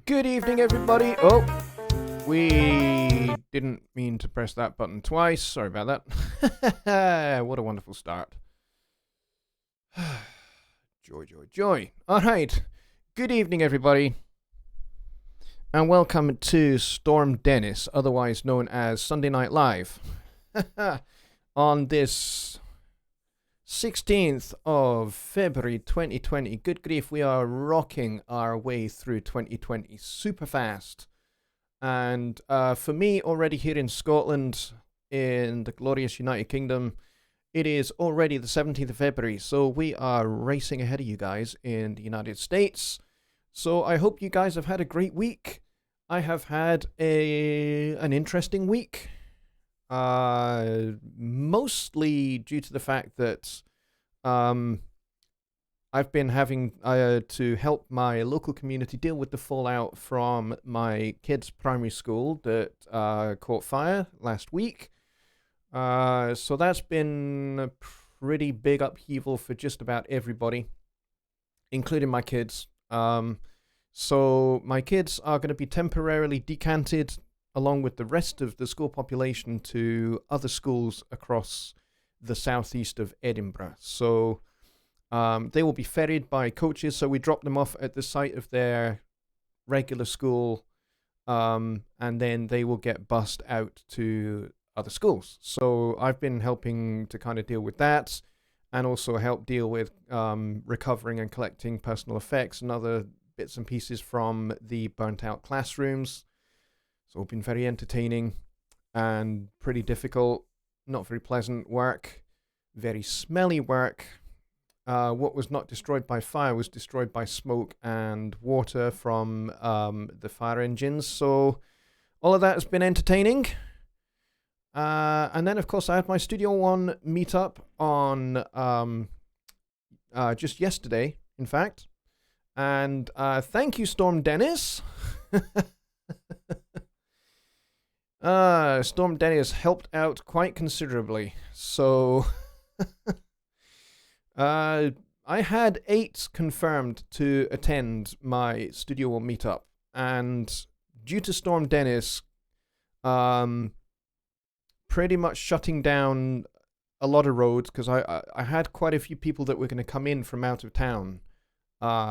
Good evening, everybody. Oh, we didn't mean to press that button twice. Sorry about that. What a wonderful start. Joy, joy, joy. All right. Good evening, everybody. And welcome to Storm Dennis, otherwise known as Sunday Night Live. On this 16th of February 2020. Good grief, we are rocking our way through 2020 super fast. And for me, already here in Scotland, in the glorious United Kingdom, it is already the 17th of February. So we are racing ahead of you guys in the United States. So I hope you guys have had a great week. I have had an interesting week. Mostly due to the fact that I've been having to help my local community deal with the fallout from my kids' primary school that caught fire last week. So that's been a pretty big upheaval for just about everybody, including my kids. So my kids are going to be temporarily decanted along with the rest of the school population to other schools across the southeast of Edinburgh. So they will be ferried by coaches, so we drop them off at the site of their regular school, and then they will get bussed out to other schools. So I've been helping to kind of deal with that, and also help deal with recovering and collecting personal effects and other bits and pieces from the burnt out classrooms. So it's been very entertaining and pretty difficult, not very pleasant work, very smelly work. What was not destroyed by fire was destroyed by smoke and water from the fire engines. So all of that has been entertaining. And then, of course, I had my Studio One meetup on just yesterday, in fact. And thank you, Storm Dennis. Storm Dennis helped out quite considerably. So I had 8 confirmed to attend my Studio One meetup, and due to Storm Dennis pretty much shutting down a lot of roads, because I had quite a few people that were going to come in from out of town,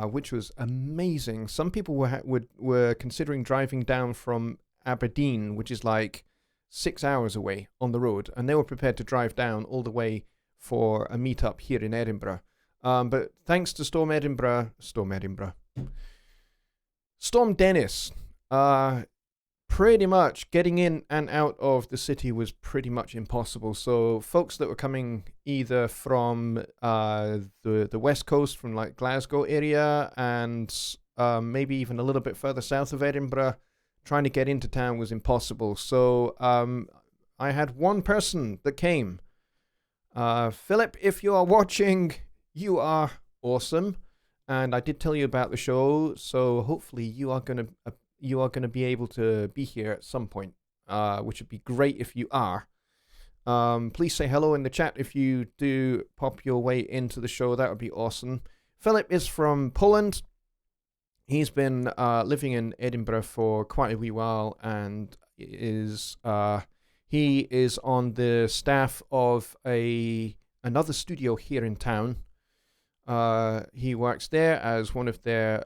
which was amazing. Some people were considering driving down from Aberdeen, which is like 6 hours away on the road, and they were prepared to drive down all the way for a meetup here in Edinburgh. But thanks to Storm Dennis, pretty much getting in and out of the city was pretty much impossible. So folks that were coming either from the west coast, from like Glasgow area, and maybe even a little bit further south of Edinburgh, trying to get into town was impossible. So I had one person that came. Philip, if you are watching, you are awesome, and I did tell you about the show, so hopefully you are gonna be able to be here at some point, which would be great if you are. Please say hello in the chat if you do pop your way into the show. That would be awesome. Philip is from Poland. He's been living in Edinburgh for quite a wee while, and he is on the staff of another studio here in town. He works there as one of their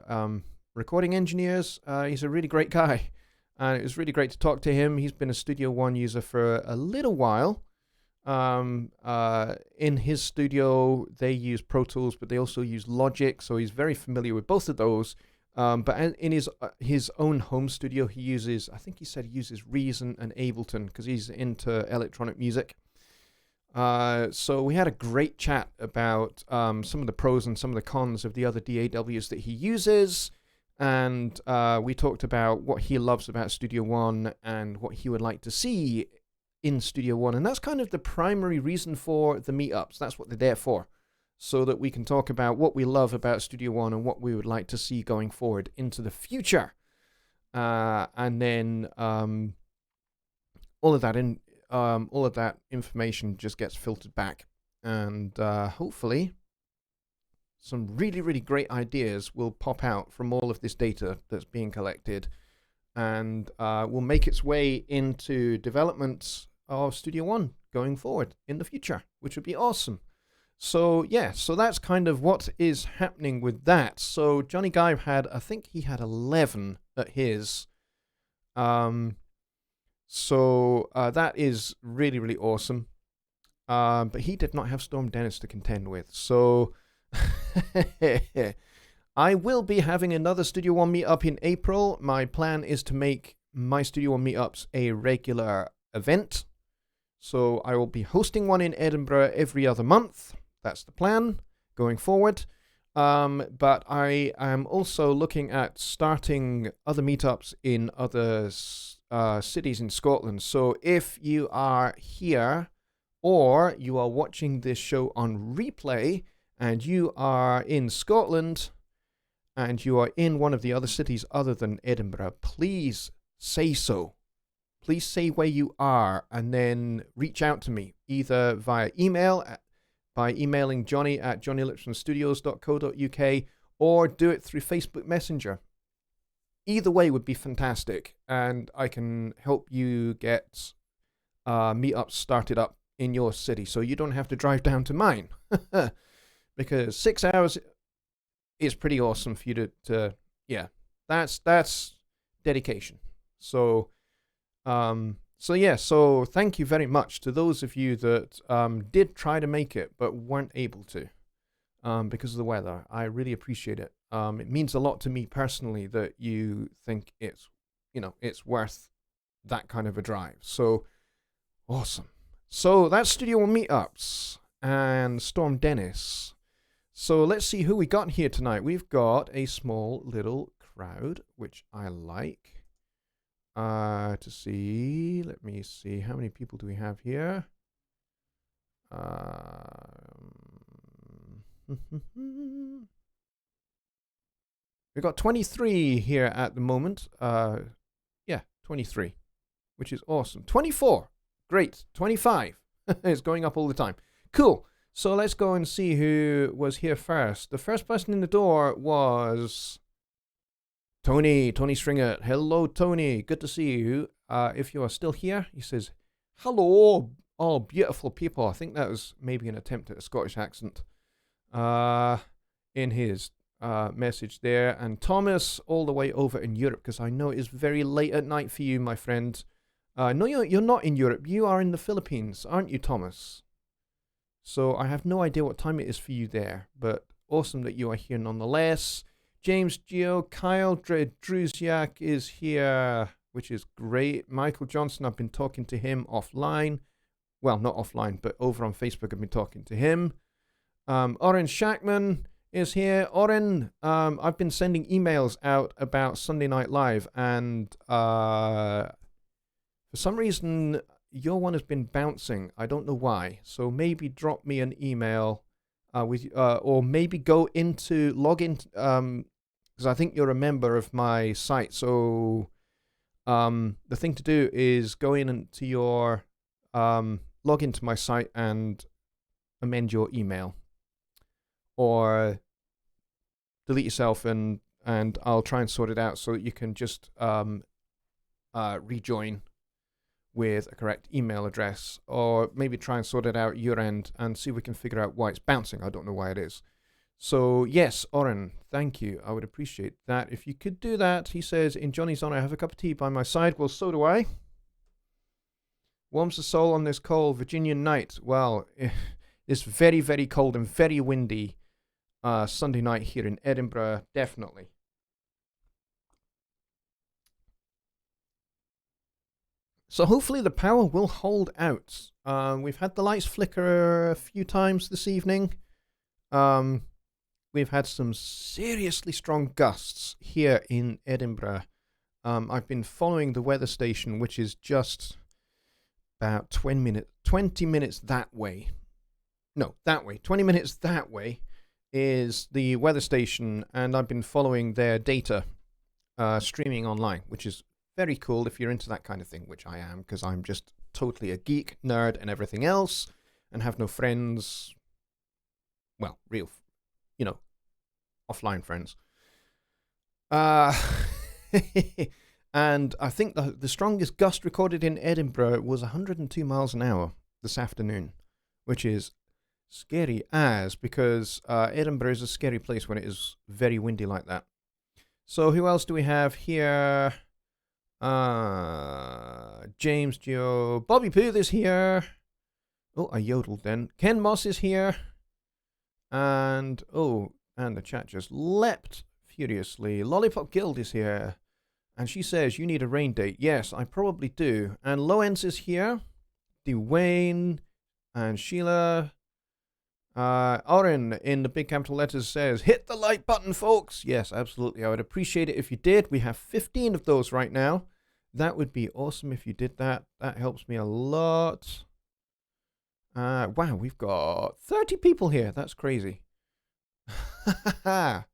recording engineers. He's a really great guy, and it was really great to talk to him. He's been a Studio One user for a little while, In his studio, they use Pro Tools, but they also use Logic, so he's very familiar with both of those. But in his own home studio, he uses, I think he said he uses Reason and Ableton because he's into electronic music. So we had a great chat about some of the pros and some of the cons of the other DAWs that he uses. And we talked about what he loves about Studio One and what he would like to see in Studio One. And that's kind of the primary reason for the meetups. That's what they're there for. So that we can talk about what we love about Studio One and what we would like to see going forward into the future. And then all of that information just gets filtered back. And hopefully some really, really great ideas will pop out from all of this data that's being collected and will make its way into development of Studio One going forward in the future, which would be awesome. So, yeah, so that's kind of what is happening with that. So Jonny Guy I think he had 11 at his. So that is really, really awesome. But he did not have Storm Dennis to contend with. So I will be having another Studio One meetup in April. My plan is to make my Studio One meetups a regular event. So I will be hosting one in Edinburgh every other month. That's the plan going forward. But I am also looking at starting other meetups in other cities in Scotland. So if you are here or you are watching this show on replay and you are in Scotland and you are in one of the other cities other than Edinburgh, please say so. Please say where you are and then reach out to me either via email by emailing Jonny at jonnylipshamstudios.co.uk or do it through Facebook Messenger. Either way would be fantastic, and I can help you get meetups started up in your city so you don't have to drive down to mine. Because 6 hours is pretty awesome for you to yeah, that's dedication. So so thank you very much to those of you that did try to make it but weren't able to because of the weather. I really appreciate it. It means a lot to me personally that you think it's worth that kind of a drive. So awesome. So that's Studio One meetups and Storm Dennis. So let's see who we got here tonight. We've got a small little crowd, which I like. To see, let me see, how many people do we have here? We've got 23 here at the moment. 23, which is awesome. 24, great. 25, it's going up all the time. Cool. So let's go and see who was here first. The first person in the door was Tony Stringer. Hello, Tony. Good to see you. If you are still here, he says, hello, all beautiful people. I think that was maybe an attempt at a Scottish accent in his message there. And Thomas, all the way over in Europe, because I know it's very late at night for you, my friend. No, you're not in Europe. You are in the Philippines, aren't you, Thomas? So I have no idea what time it is for you there, but awesome that you are here nonetheless. James Geo, Kyle Druziak is here, which is great. Michael Johnson, I've been talking to him offline. Well, not offline, but over on Facebook, I've been talking to him. Oren Shackman is here. Oren, I've been sending emails out about Sunday Night Live, and for some reason, your one has been bouncing. I don't know why. So maybe drop me an email or maybe log in, because I think you're a member of my site. So the thing to do is go into your, log into my site and amend your email. Or delete yourself and I'll try and sort it out so that you can just rejoin with a correct email address, or maybe try and sort it out your end and see if we can figure out why it's bouncing. I don't know why it is. So yes, Oren, thank you. I would appreciate that if you could do that. He says, in Johnny's honor, I have a cup of tea by my side. Well, so do I. Warms the soul on this cold Virginian night. Well, it's very, very cold and very windy Sunday night here in Edinburgh, definitely. So hopefully the power will hold out. We've had the lights flicker a few times this evening. We've had some seriously strong gusts here in Edinburgh. I've been following the weather station, which is just about 20 minutes that way. No, that way. 20 minutes that way is the weather station, and I've been following their data streaming online, which is very cool if you're into that kind of thing, which I am, because I'm just totally a geek, nerd, and everything else, and have no friends. Well, real, offline friends. And I think the strongest gust recorded in Edinburgh was 102 miles an hour this afternoon, which is scary because Edinburgh is a scary place when it is very windy like that. So who else do we have here? James Geo. Bobby Pooth is here. Oh, I yodeled then. Ken Moss is here. And the chat just leapt furiously. Lollipop Guild is here. And she says, you need a rain date. Yes, I probably do. And Loens is here. Dwayne and Sheila. Oren in the big capital letters says, hit the like button, folks. Yes, absolutely. I would appreciate it if you did. We have 15 of those right now. That would be awesome if you did that. That helps me a lot. Wow, we've got 30 people here. That's crazy.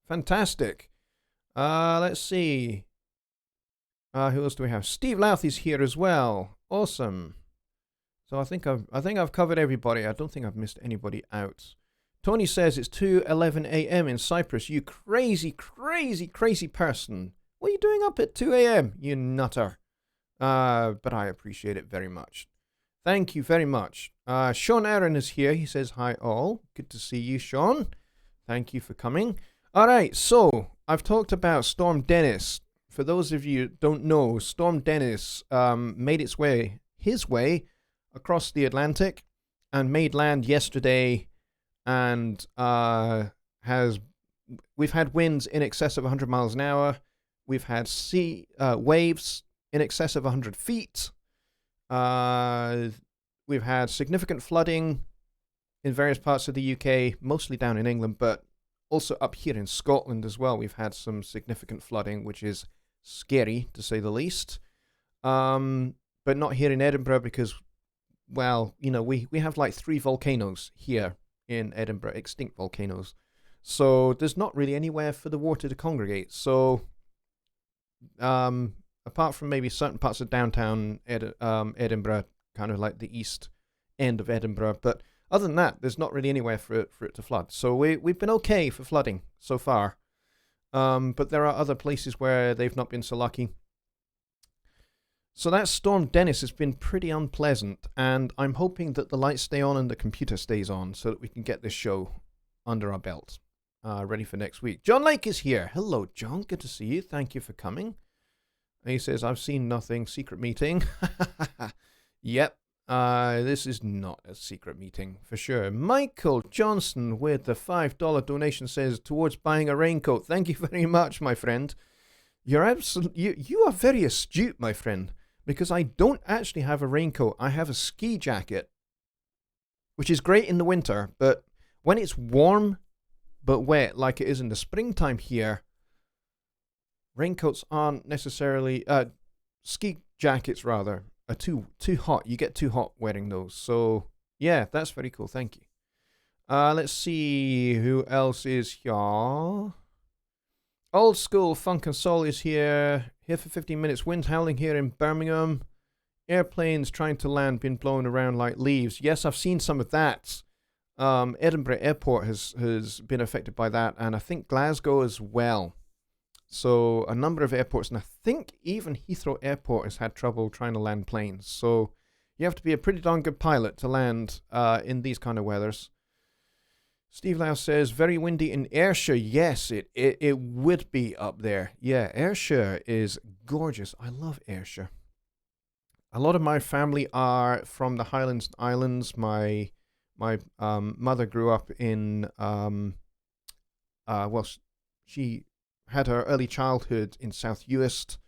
Fantastic. Let's see. Who else do we have? Steve Louth is here as well. Awesome. So I think I've covered everybody. I don't think I've missed anybody out. Tony says it's 2:11 a.m. in Cyprus. You crazy, crazy, crazy person. What are you doing up at 2 a.m., you nutter? But I appreciate it very much. Thank you very much. Sean Aaron is here. He says, hi all. Good to see you, Sean. Thank you for coming. All right, so I've talked about Storm Dennis. For those of you who don't know, Storm Dennis made his way across the Atlantic and made land yesterday, and we've had winds in excess of 100 miles an hour. We've had sea waves in excess of 100 feet. We've had significant flooding in various parts of the UK, mostly down in England, but also up here in Scotland as well. We've had some significant flooding, which is scary to say the least. But not here in Edinburgh because, well, we have like 3 volcanoes here in Edinburgh, extinct volcanoes. So there's not really anywhere for the water to congregate. So apart from maybe certain parts of downtown Edinburgh, kind of like the east end of Edinburgh, but other than that, there's not really anywhere for it to flood. So we've been okay for flooding so far. But there are other places where they've not been so lucky. So that Storm Dennis has been pretty unpleasant, and I'm hoping that the lights stay on and the computer stays on so that we can get this show under our belt, ready for next week. John Lake is here. Hello, John. Good to see you. Thank you for coming. And he says, I've seen nothing. Secret meeting. Yep. This is not a secret meeting, for sure. Michael Johnson with the $5 donation says, towards buying a raincoat. Thank you very much, my friend. You are very astute, my friend, because I don't actually have a raincoat. I have a ski jacket, which is great in the winter, but when it's warm but wet, like it is in the springtime here, raincoats aren't necessarily, ski jackets rather, are too hot. You get too hot wearing those. So yeah, that's very cool. Thank you. Let's see who else is here. Old School Funk and Soul is here. Here for 15 minutes. Winds howling here in Birmingham. Airplanes trying to land, been blown around like leaves. Yes, I've seen some of that. Edinburgh Airport has been affected by that, and I think Glasgow as well. So a number of airports, and I think even Heathrow Airport has had trouble trying to land planes. So you have to be a pretty darn good pilot to land in these kind of weathers. Steve Lau says, very windy in Ayrshire. Yes, it would be up there. Yeah, Ayrshire is gorgeous. I love Ayrshire. A lot of my family are from the Highlands and Islands. My mother grew up in well, she had her early childhood in South Uist,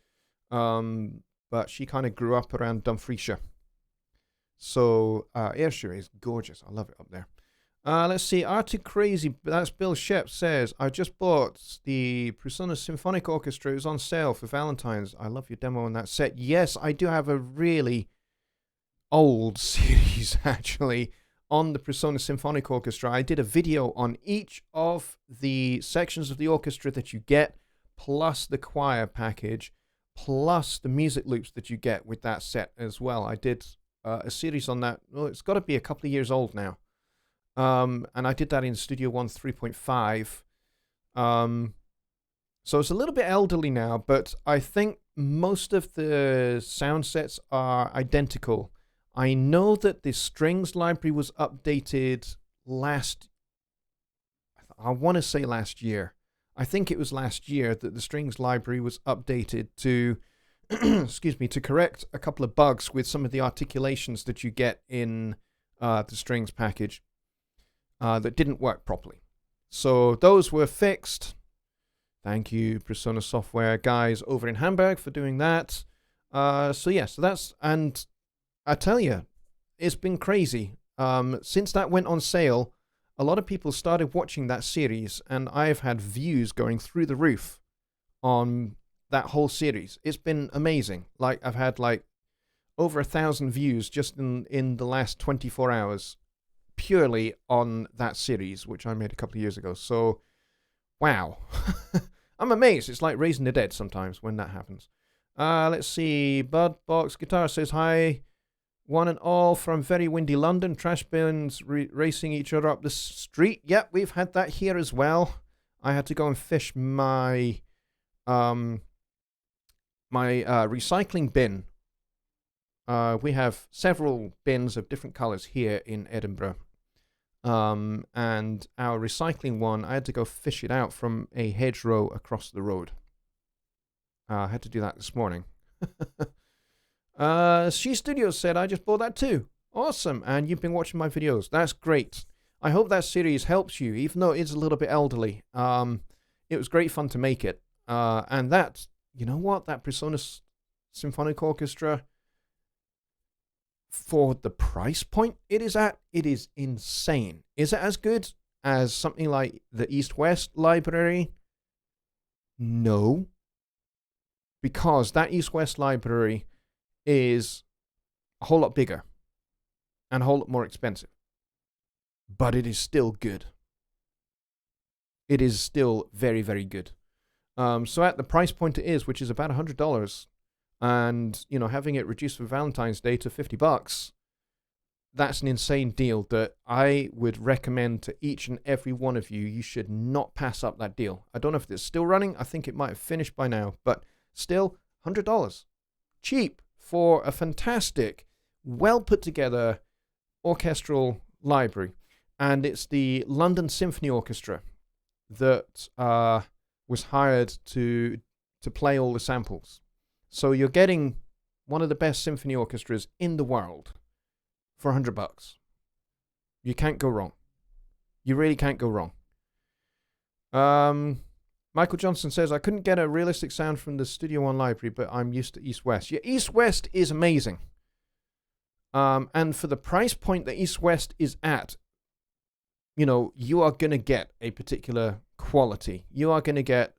but she kind of grew up around Dumfriesshire. So Ayrshire is gorgeous. I love it up there. Let's see. Arctic Crazy, that's Bill Shep, says, I just bought the Presonus Symphonic Orchestra. It was on sale for Valentine's. I love your demo on that set. Yes, I do have a really old series, actually, on the Presonus Symphonic Orchestra. I did a video on each of the sections of the orchestra that you get, plus the choir package, plus the music loops that you get with that set as well. I did a series on that. Well, it's got to be a couple of years old now. And I did that in Studio One 3.5. So it's a little bit elderly now, but I think most of the sound sets are identical. I know that the strings library was updated I want to say last year. I think it was last year that the strings library was updated to, excuse me, to correct a couple of bugs with some of the articulations that you get in the strings package that didn't work properly. So those were fixed. Thank you, Persona Software guys over in Hamburg, for doing that. So that's, and I tell you, it's been crazy. Since that went on sale, a lot of people started watching that series, and I've had views going through the roof on that whole series. It's been amazing. Like, I've had like over 1,000 views just in the last 24 hours, purely on that series, which I made a couple of years ago. So, wow. I'm amazed. It's like raising the dead sometimes when that happens. Let's see. Budbox Guitar says, hi, one and all from very windy London. Trash bins racing each other up the street. Yep, we've had that here as well. I had to go and fish my recycling bin. We have several bins of different colours here in Edinburgh. And our recycling one, I had to go fish it out from a hedgerow across the road. I had to do that this morning. She Studios said, I just bought that too. Awesome. And you've been watching my videos. That's great. I hope that series helps you, even though it's a little bit elderly. It was great fun to make it. And that, you know what? That Presonus Symphonic Orchestra, for the price point it is at, it is insane. Is it as good as something like the East-West Library? No. Because that East-West Library is a whole lot bigger and a whole lot more expensive. But it is still good. It is still very, very good. So at the price point it is, which is about $100, and, you know, having it reduced for Valentine's Day to $50, that's an insane deal that I would recommend to each and every one of you. You should not pass up that deal. I don't know if it's still running. I think it might have finished by now, but still, $100. Cheap for a fantastic, well put together orchestral library. And it's the London Symphony Orchestra that was hired to play all the samples. So you're getting one of the best symphony orchestras in the world for $100. You can't go wrong. You really can't go wrong. Michael Johnson says, I couldn't get a realistic sound from the Studio One library, but I'm used to East-West. Yeah, East-West is amazing. And for the price point that East-West is at, you know, you are going to get a particular quality. You are going to get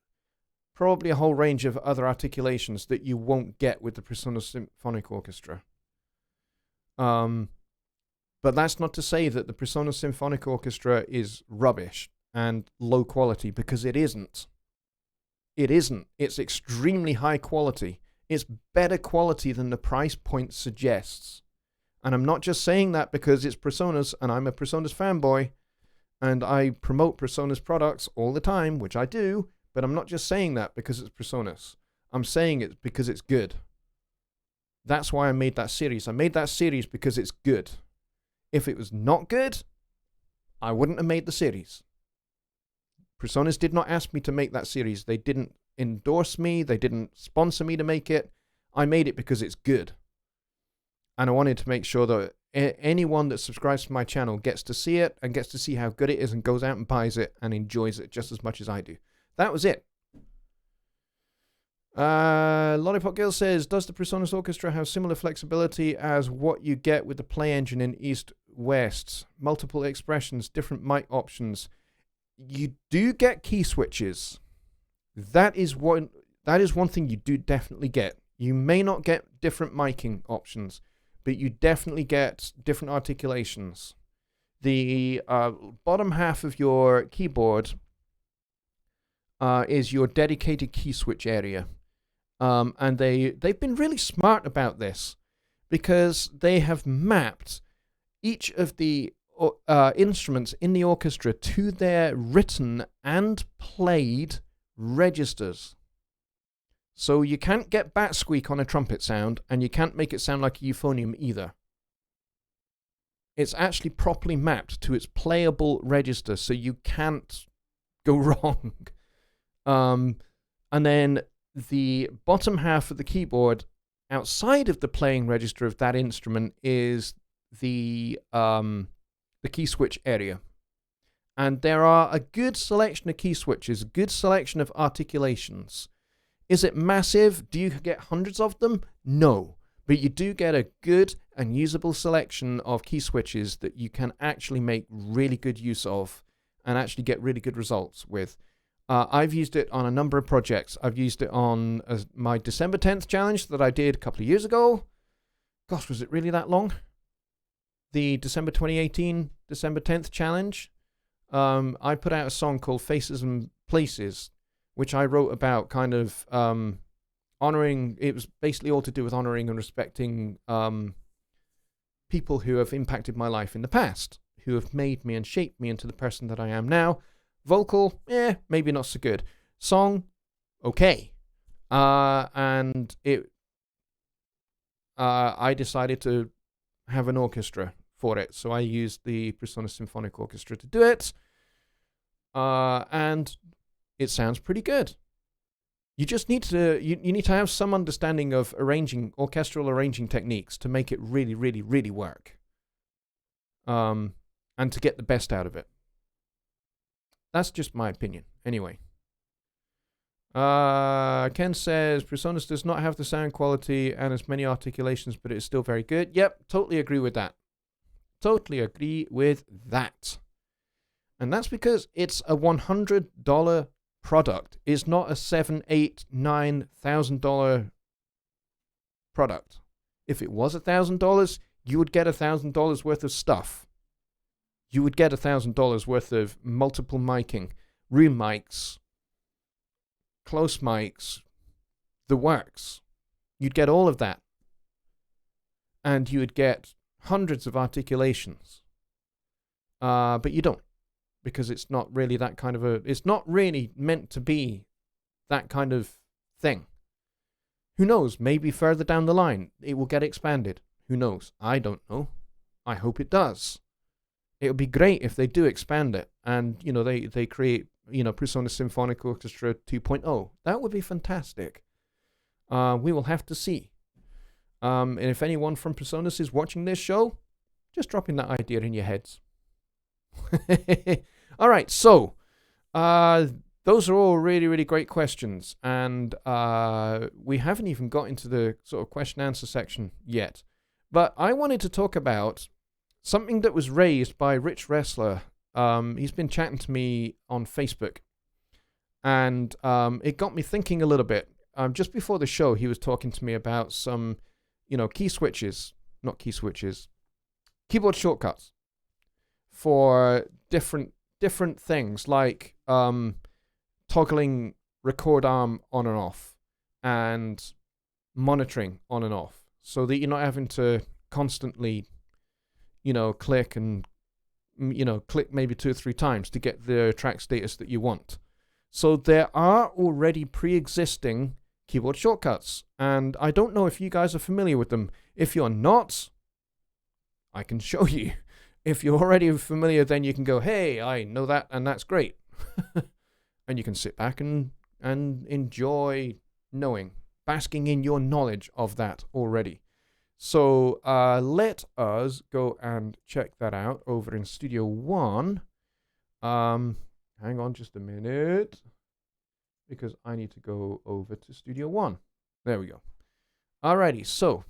probably a whole range of other articulations that you won't get with the Presonus Symphonic Orchestra. But that's not to say that the Presonus Symphonic Orchestra is rubbish and low quality, because it isn't. It isn't. It's extremely high quality. It's better quality than the price point suggests. And I'm not just saying that because it's Presonus and I'm a Presonus fanboy and I promote Presonus products all the time, which I do. But I'm not just saying that because it's Presonus. I'm saying it because it's good. That's why I made that series. I made that series because it's good. If it was not good, I wouldn't have made the series. Presonus did not ask me to make that series. They didn't endorse me. They didn't sponsor me to make it. I made it because it's good. And I wanted to make sure that anyone that subscribes to my channel gets to see it and gets to see how good it is and goes out and buys it and enjoys it just as much as I do. That was it. Lollipop Girl says, does the PreSonus Orchestra have similar flexibility as what you get with the Play Engine in East West? Multiple expressions, different mic options. You do get key switches. That is one thing you do definitely get. You may not get different miking options, but you definitely get different articulations. The bottom half of your keyboard is your dedicated key switch area. And they've been really smart about this because they have mapped each of the instruments in the orchestra to their written and played registers. So you can't get bat squeak on a trumpet sound, and you can't make it sound like a euphonium either. It's actually properly mapped to its playable register, so you can't go wrong. And then the bottom half of the keyboard, outside of the playing register of that instrument, is the key switch area. And there are a good selection of key switches, a good selection of articulations. Is it massive? Do you get hundreds of them? No. But you do get a good and usable selection of key switches that you can actually make really good use of and actually get really good results with. I've used it on a number of projects. I've used it on my December 10th challenge that I did a couple of years ago. Gosh, was it really that long? The December 2018 December 10th challenge. I put out a song called Faces and Places, which I wrote about kind of honoring. It was basically all to do with honoring and respecting people who have impacted my life in the past, who have made me and shaped me into the person that I am now. Vocal, maybe not so good. Song, okay. And I decided to have an orchestra for it, so I used the PreSonus Symphonic Orchestra to do it. And it sounds pretty good. You just need to you need to have some understanding of orchestral arranging techniques to make it really, really, really work. And to get the best out of it. That's just my opinion. Anyway. Ken says, PreSonus does not have the sound quality and as many articulations, but it's still very good. Yep, totally agree with that. Totally agree with that. And that's because it's a $100 product. It's not a $7,000, $8,000, $9,000 product. If it was $1,000, you would get $1,000 worth of stuff. You would get $1,000 worth of multiple miking, room mics, close mics, the works. You'd get all of that. And you would get hundreds of articulations. But you don't. Because it's not really that kind of it's not really meant to be that kind of thing. Who knows? Maybe further down the line, it will get expanded. Who knows? I don't know. I hope it does. It would be great if they do expand it and, they create, PreSonus Symphonic Orchestra 2.0. That would be fantastic. We will have to see. And if anyone from PreSonus is watching this show, just drop in that idea in your heads. All right, so those are all really, really great questions. And we haven't even got into the sort of question answer section yet. But I wanted to talk about something that was raised by Rich Wrestler. He's been chatting to me on Facebook. And it got me thinking a little bit. Just before the show, he was talking to me about some, keyboard shortcuts for different things, like toggling record arm on and off and monitoring on and off, so that you're not having to constantly, click and, click maybe 2 or 3 times to get the track status that you want. So there are already pre-existing keyboard shortcuts, and I don't know if you guys are familiar with them. If you're not, I can show you. If you're already familiar, then you can go, hey, I know that, and that's great. And you can sit back and enjoy basking in your knowledge of that already. So let us go and check that out over in Studio One. Hang on just a minute, because I need to go over to Studio One. There we go. Alrighty, so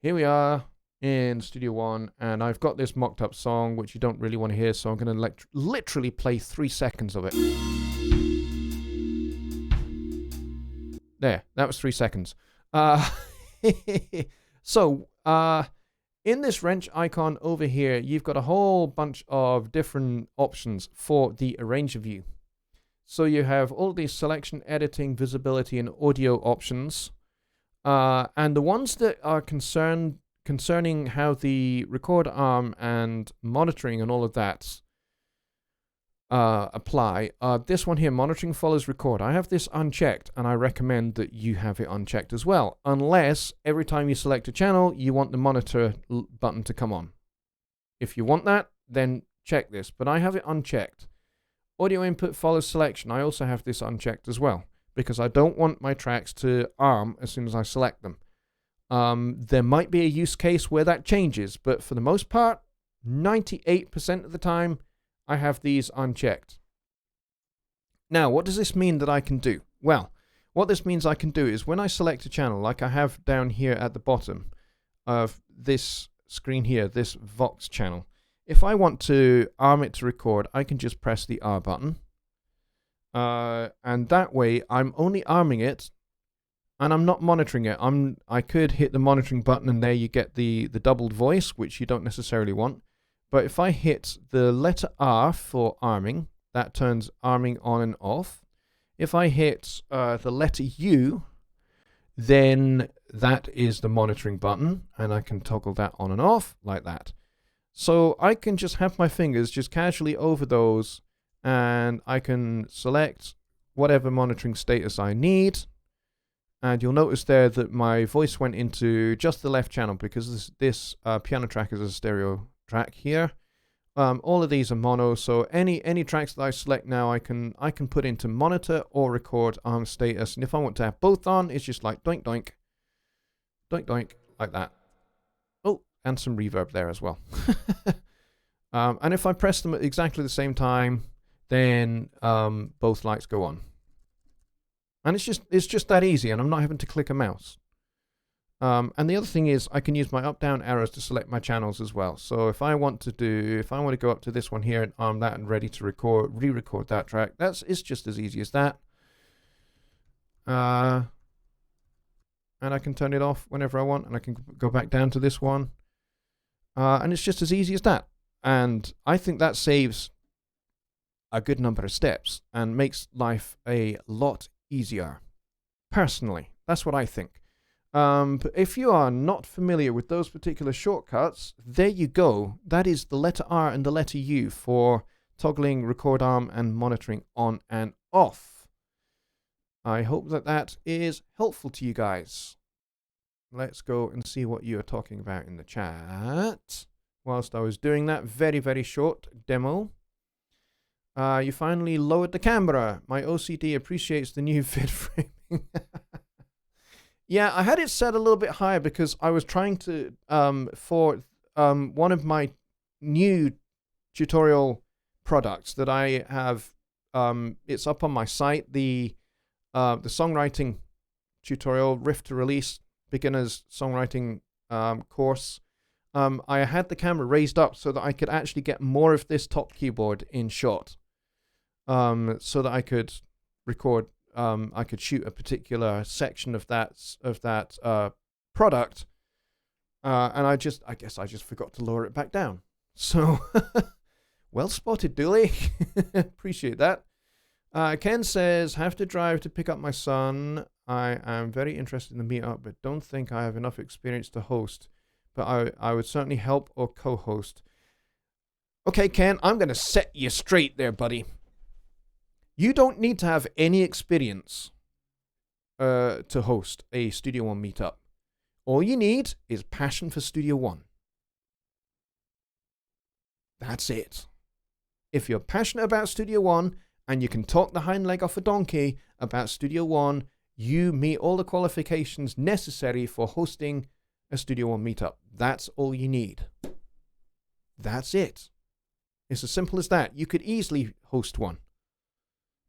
here we are in Studio One, and I've got this mocked up song which you don't really want to hear, so I'm going to literally play 3 seconds of it. There, that was 3 seconds. So, in this wrench icon over here, you've got a whole bunch of different options for the arranger view. So you have all these selection, editing, visibility, and audio options. And the ones that are concerning how the record arm and monitoring and all of that apply. This one here, monitoring follows record. I have this unchecked, and I recommend that you have it unchecked as well, unless every time you select a channel, you want the monitor button to come on. If you want that, then check this, but I have it unchecked. Audio input follows selection. I also have this unchecked as well, because I don't want my tracks to arm as soon as I select them. There might be a use case where that changes, but for the most part, 98% of the time, I have these unchecked. Now, what does this mean that I can do? Well, what this means I can do is when I select a channel, like I have down here at the bottom of this screen here, this Vox channel, if I want to arm it to record, I can just press the R button. And that way, I'm only arming it, and I'm not monitoring it. I could hit the monitoring button, and there you get the doubled voice, which you don't necessarily want. But if I hit the letter R for arming, that turns arming on and off. If I hit the letter U, then that is the monitoring button, and I can toggle that on and off like that. So I can just have my fingers just casually over those, and I can select whatever monitoring status I need. And you'll notice there that my voice went into just the left channel, because this piano track is a stereo track here. All of these are mono, so any tracks that I select now, I can put into monitor or record arm status. And if I want to have both on, it's just like doink doink, doink doink, like that. Oh, and some reverb there as well. And if I press them at exactly the same time, then both lights go on. And it's just that easy, and I'm not having to click a mouse. And the other thing is I can use my up-down arrows to select my channels as well. So if I want to go up to this one here and arm that and ready to re-record that track, it's just as easy as that. And I can turn it off whenever I want, and I can go back down to this one. And it's just as easy as that. And I think that saves a good number of steps and makes life a lot easier. Personally, that's what I think. But if you are not familiar with those particular shortcuts, there you go. That is the letter R and the letter U for toggling record arm and monitoring on and off. I hope that is helpful to you guys. Let's go and see what you are talking about in the chat. Whilst I was doing that very, very short demo. You finally lowered the camera. My OCD appreciates the new vid framing. Yeah, I had it set a little bit higher because I was trying to, for one of my new tutorial products that I have, it's up on my site, the songwriting tutorial, Riff to Release, beginner's songwriting course. I had the camera raised up so that I could actually get more of this top keyboard in shot, so that I could record. I could shoot a particular section of that product, and I guess I just forgot to lower it back down. So, well spotted, Dooley. Appreciate that. Ken says, have to drive to pick up my son. I am very interested in the meetup, but don't think I have enough experience to host. But I would certainly help or co-host. Okay, Ken, I'm going to set you straight there, buddy. You don't need to have any experience to host a Studio One meetup. All you need is passion for Studio One. That's it. If you're passionate about Studio One and you can talk the hind leg off a donkey about Studio One, You meet all the qualifications necessary for hosting a Studio One meetup. That's all you need. That's it. It's as simple as that. You could easily host one.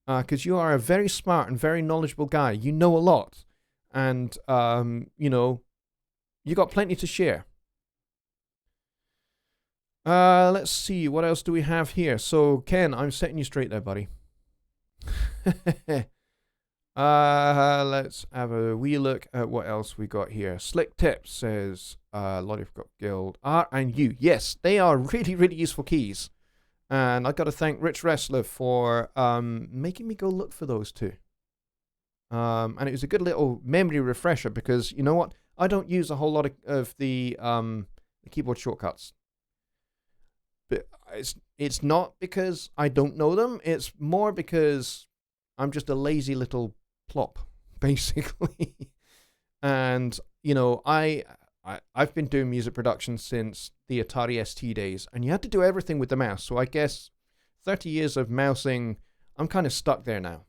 Because you are a very smart and very knowledgeable guy. You know a lot. And, you got plenty to share. Let's see. What else do we have here? So, Ken, I'm setting you straight there, buddy. Let's have a wee look at what else we got here. Slick Tips says, Lollipop Guild, R and U. Yes, they are really, really useful keys. And I got to thank Rich Wrestler for making me go look for those two. And it was a good little memory refresher because, you know what? I don't use a whole lot of the keyboard shortcuts. But it's not because I don't know them. It's more because I'm just a lazy little plop, basically. And, I've been doing music production since the Atari ST days, and you had to do everything with the mouse. So I guess 30 years of mousing, I'm kind of stuck there now.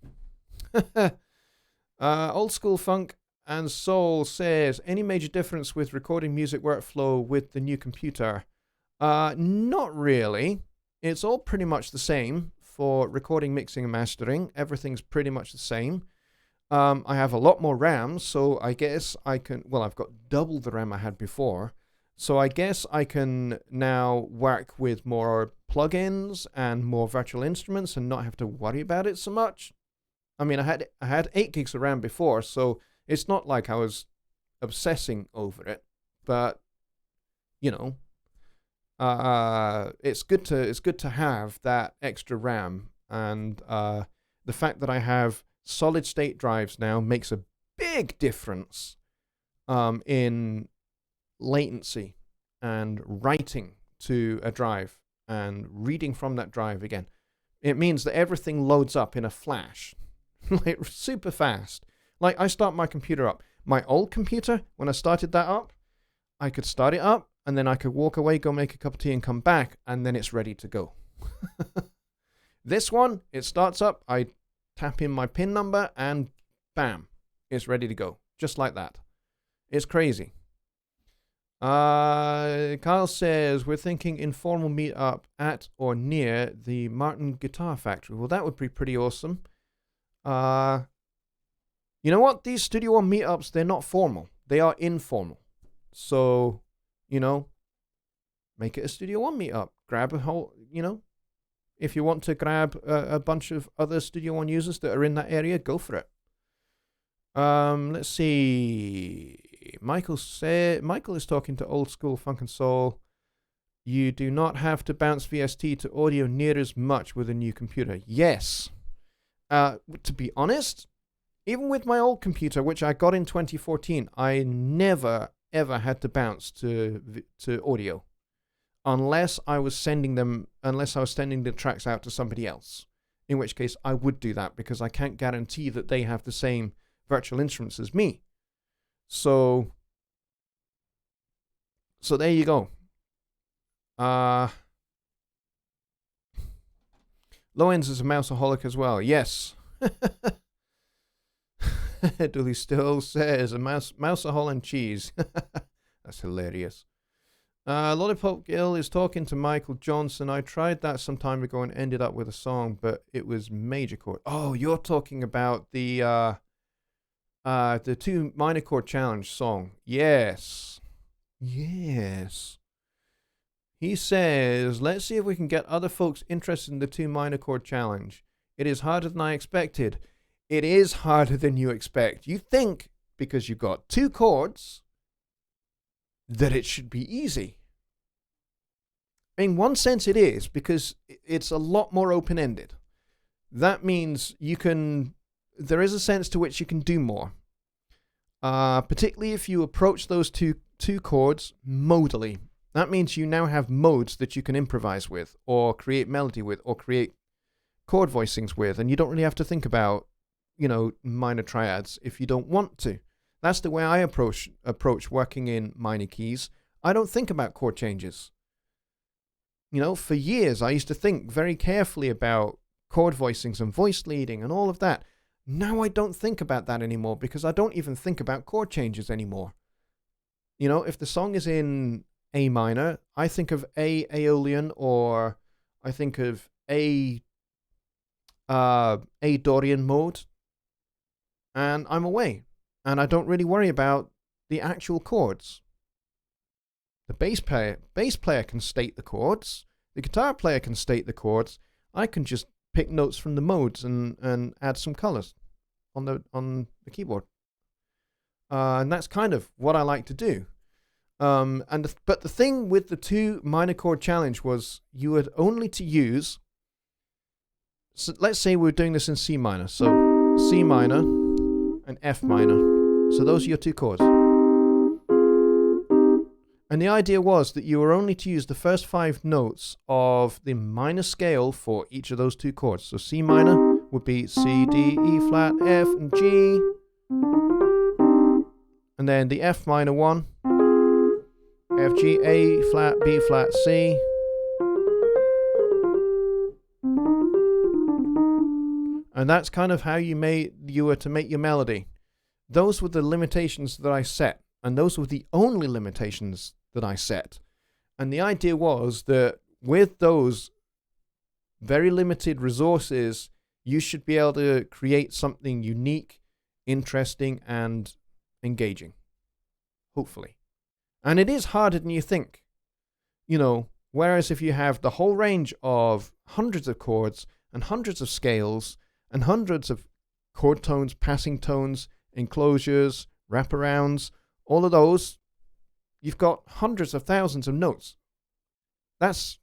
Old School Funk and Soul says, any major difference with recording music workflow with the new computer? Not really. It's all pretty much the same for recording, mixing, and mastering. Everything's pretty much the same. I have a lot more RAM, so I guess I can... Well, I've got double the RAM I had before. So I guess I can now work with more plugins and more virtual instruments and not have to worry about it so much. I mean, I had 8 gigs of RAM before, so it's not like I was obsessing over it. But, it's good to have that extra RAM, and the fact that I have solid state drives now makes a big difference in latency and writing to a drive and reading from that drive again. It means that everything loads up in a flash, like super fast. Like I start my computer up. My old computer, when I started that up, I could start it up and then I could walk away, go make a cup of tea and come back, and then it's ready to go. This one, it starts up, I tap in my PIN number and bam, it's ready to go. Just like that. It's crazy. Kyle says, we're thinking informal meetup at or near the Martin Guitar Factory. Well, that would be pretty awesome. You know what? These Studio One meetups, they're not formal. They are informal. So, make it a Studio One meetup. Grab a whole, if you want to grab a bunch of other Studio One users that are in that area, go for it. Let's see. Michael is talking to Old School Funk and Soul. You do not have to bounce VST to audio near as much with a new computer. Yes. To be honest, even with my old computer, which I got in 2014, I never ever had to bounce to audio, unless I was sending the tracks out to somebody else. In which case, I would do that because I can't guarantee that they have the same virtual instruments as me. So there you go. Low-ends is a mouseaholic as well. Yes. Dooley still says a mouseaholic and cheese. That's hilarious. Lollipop Gill is talking to Michael Johnson. I tried that some time ago and ended up with a song, but it was major chord. Oh, you're talking about the 2 minor chord challenge song. Yes. He says, let's see if we can get other folks interested in the 2 minor chord challenge. It is harder than I expected. It is harder than you expect. You think, because you've got 2 chords, that it should be easy. In one sense it is, because it's a lot more open-ended. That means there is a sense to which you can do more. Particularly if you approach those two chords modally. That means you now have modes that you can improvise with, or create melody with, or create chord voicings with, and you don't really have to think about, minor triads if you don't want to. That's the way I approach working in minor keys. I don't think about chord changes. For years I used to think very carefully about chord voicings and voice leading and all of that. Now I don't think about that anymore because I don't even think about chord changes anymore. You know, if the song is in A minor, I think of A Aeolian, or I think of A Dorian mode, and I'm away. And I don't really worry about the actual chords. The bass player can state the chords. The guitar player can state the chords. I can just pick notes from the modes and add some colors on the keyboard. And that's kind of what I like to do. But the thing with the 2 minor chord challenge was you had only to use. So let's say we're doing this in C minor. So C minor and F minor. So those are your 2 chords. And the idea was that you were only to use the first 5 notes of the minor scale for each of those 2 chords. So C minor would be C, D, E flat, F, and G. And then the F minor one, F, G, A flat, B flat, C. And that's kind of how you were to make your melody. Those were the limitations that I set. And those were the only limitations that I set. And the idea was that with those very limited resources, you should be able to create something unique, interesting, and engaging. Hopefully. And it is harder than you think. You know, whereas if you have the whole range of hundreds of chords and hundreds of scales and hundreds of chord tones, passing tones, enclosures, wraparounds, all of those, you've got hundreds of thousands of notes. That's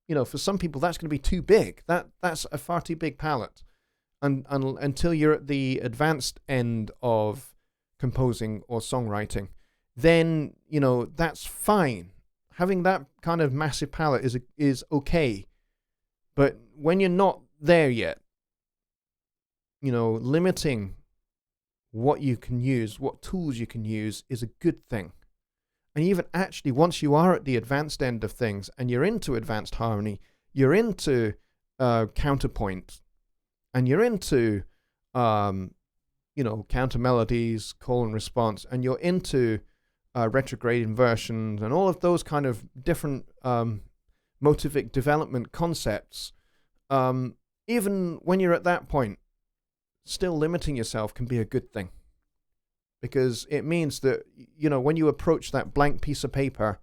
you know, for some people that's going to be too big. That's a far too big palette. And until you're at the advanced end of composing or songwriting, then, you know, that's fine. Having that kind of massive palette is okay. But when you're not there yet, you know, limiting what you can use, what tools you can use is a good thing. And even actually, once you are at the advanced end of things and you're into advanced harmony, you're into counterpoint, and you're into, you know, counter melodies, call and response, and you're into retrograde inversions and all of those kind of different motivic development concepts, even when you're at that point, still limiting yourself can be a good thing. Because it means that, you know, when you approach that blank piece of paper,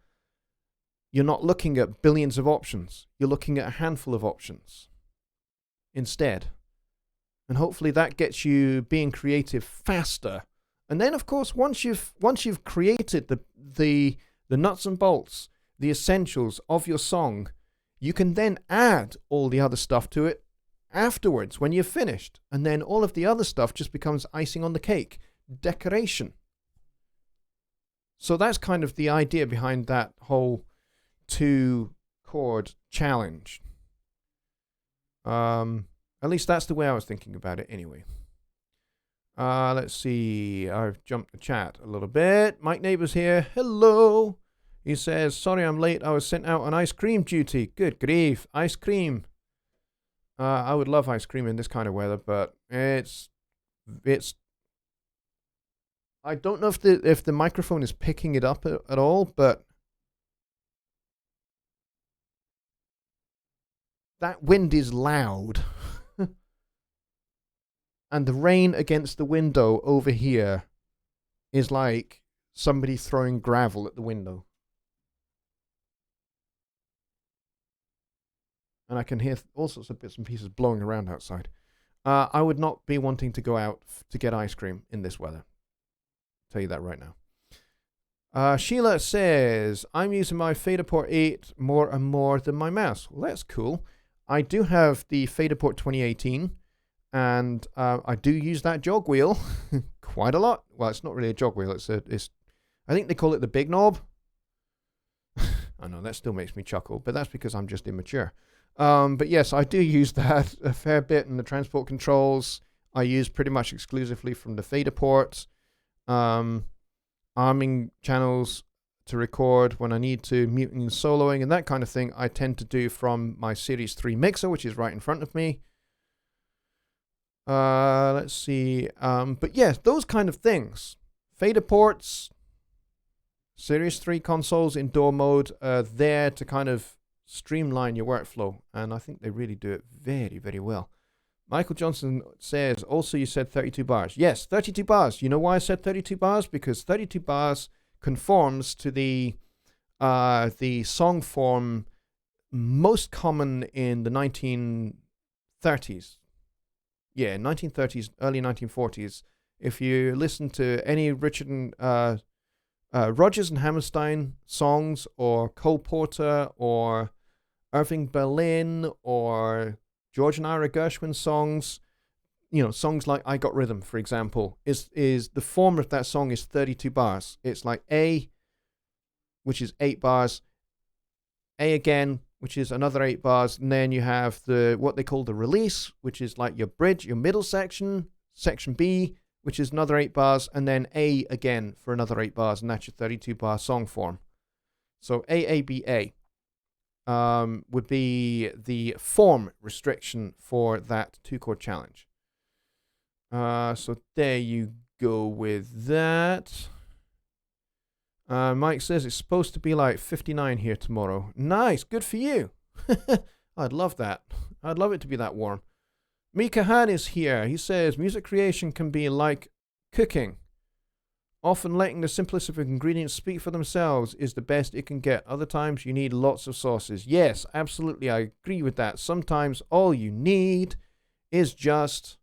you're not looking at billions of options. You're looking at a handful of options instead. And hopefully that gets you being creative faster. And then, of course, once you've created the nuts and bolts, the essentials of your song, you can then add all the other stuff to it afterwards when you're finished. And then all of the other stuff just becomes icing on the cake, decoration. So that's kind of the idea behind that whole 2-chord challenge. At least that's the way I was thinking about it anyway. Let's see. I've jumped the chat a little bit. Mike Neighbours here. Hello. He says, sorry I'm late. I was sent out on ice cream duty. Good grief. Ice cream. I would love ice cream in this kind of weather, but it's I don't know if the microphone is picking it up at all, but that wind is loud. And the rain against the window over here is like somebody throwing gravel at the window. And I can hear all sorts of bits and pieces blowing around outside. I would not be wanting to go out to get ice cream in this weather. Tell you that right now. Sheila says, I'm using my Faderport 8 more and more than my mouse. Well, that's cool. I do have the Faderport 2018, and I do use that jog wheel quite a lot. Well, it's not really a jog wheel. It's I think they call it the big knob. I know that still makes me chuckle, but that's because I'm just immature. But yes, I do use that a fair bit in the transport controls. I use pretty much exclusively from the Faderport. Arming channels to record when I need to, muting and soloing and that kind of thing, I tend to do from my Series 3 mixer, which is right in front of me. Let's see. But yes, those kind of things. Fader ports, Series 3 consoles in DAW mode are there to kind of streamline your workflow. And I think they really do it very, very well. Michael Johnson says, also you said 32 bars. Yes, 32 bars. You know why I said 32 bars? Because 32 bars conforms to the song form most common in the 1930s. Yeah, 1930s, early 1940s. If you listen to any Richard and Rodgers and Hammerstein songs, or Cole Porter, or Irving Berlin, or George and Ira Gershwin songs, songs like I Got Rhythm, for example, is the form of that song is 32 bars. It's like A, which is 8 bars, A again, which is another 8 bars, and then you have what they call the release, which is like your bridge, your middle section, section B, which is another 8 bars, and then A again for another 8 bars, and that's your 32 bar song form. So AABA would be the form restriction for that 2-chord challenge. So there you go with that. Mike says it's supposed to be like 59 here tomorrow. Nice, good for you. I'd love that. I'd love it to be that warm. Mika Han is here. He says music creation can be like cooking. Often letting the simplest of ingredients speak for themselves is the best it can get. Other times you need lots of sauces. Yes, absolutely, I agree with that. Sometimes all you need is just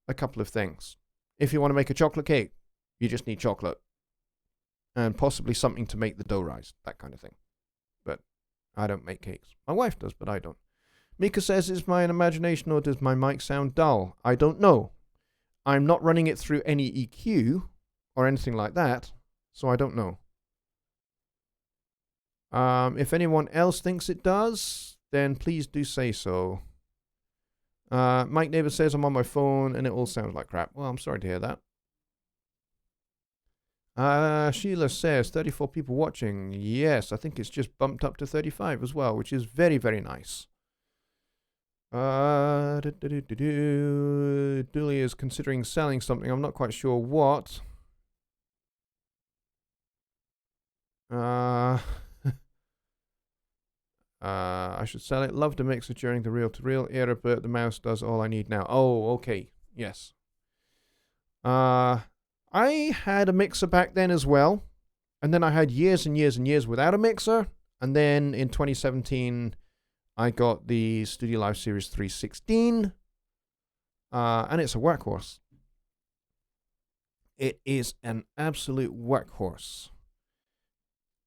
a couple of things. If you want to make a chocolate cake, you just need chocolate. And possibly something to make the dough rise. That kind of thing. But I don't make cakes. My wife does, but I don't. Mika says, is my imagination or does my mic sound dull? I don't know. I'm not running it through any EQ or anything like that, so I don't know. If anyone else thinks it does, then please do say so. Mike Neighbor says I'm on my phone and it all sounds like crap. Well, I'm sorry to hear that. Sheila says 34 people watching. Yes, I think it's just bumped up to 35 as well, which is very, very nice. Dooley is considering selling something. I'm not quite sure what. I should sell it. Loved a mixer during the reel-to-reel era, but the mouse does all I need now. Oh, okay. Yes. I had a mixer back then as well. And then I had years and years and years without a mixer. And then in 2017, I got the Studio Live Series 316. And it's a workhorse. It is an absolute workhorse.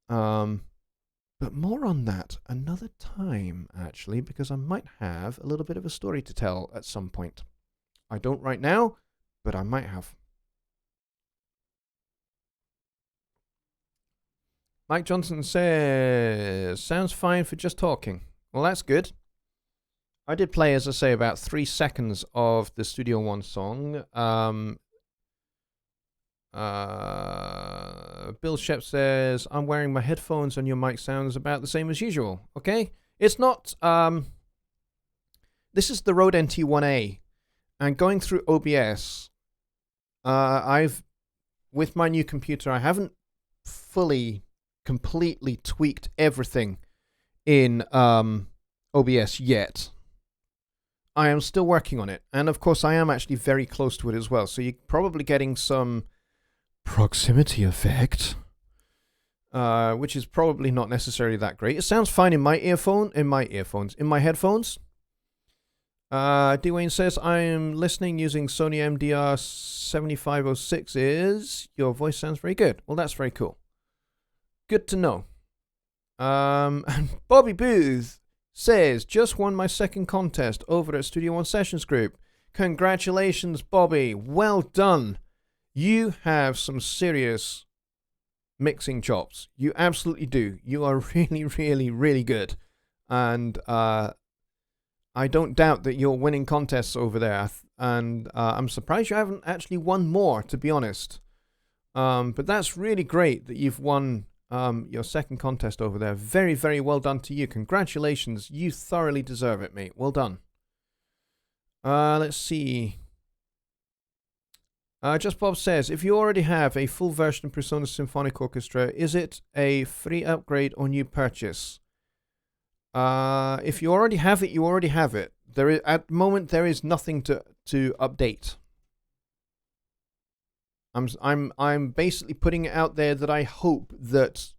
But more on that another time, actually, because I might have a little bit of a story to tell at some point. I don't right now, but I might have. Mike Johnson says, sounds fine for just talking. Well, that's good. I did play, as I say, about 3 seconds of the Studio One song. Bill Shep says, I'm wearing my headphones and your mic sounds about the same as usual. Okay? It's not, this is the Rode NT1A. And going through OBS, with my new computer, I haven't completely tweaked everything in OBS yet. I am still working on it. And of course, I am actually very close to it as well. So you're probably getting some proximity effect, which is probably not necessarily that great. It sounds fine in my headphones. Dwayne says, I am listening using Sony MDR 7506s. Your voice sounds very good. Well, that's very cool. Good to know. And Bobby Booth says, just won my second contest over at Studio One Sessions Group. Congratulations, Bobby. Well done. You have some serious mixing chops. You absolutely do. You are really, really, really good. And I don't doubt that you're winning contests over there. And I'm surprised you haven't actually won more, to be honest. But that's really great that you've won your second contest over there. Very, very well done to you. Congratulations. You thoroughly deserve it, mate. Well done. Let's see. Just Bob says, if you already have a full version of Persona Symphonic Orchestra, is it a free upgrade or new purchase? If you already have it, you already have it. At the moment there is nothing to update. I'm basically putting it out there that I hope that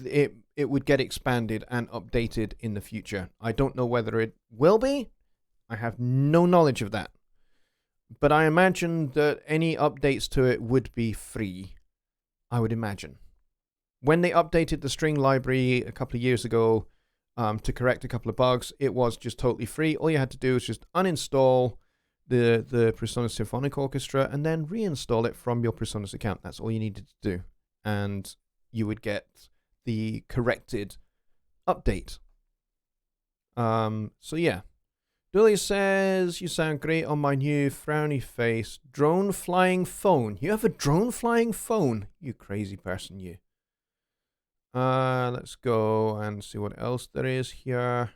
it would get expanded and updated in the future. I don't know whether it will be. I have no knowledge of that. But I imagine that any updates to it would be free. I would imagine. When they updated the string library a couple of years ago to correct a couple of bugs, it was just totally free. All you had to do was just uninstall the Persona Symphonic Orchestra and then reinstall it from your Persona's account. That's all you needed to do. And you would get the corrected update. So yeah. Dully says, you sound great on my new frowny face. Drone flying phone. You have a drone flying phone? You crazy person, you. Let's go and see what else there is here.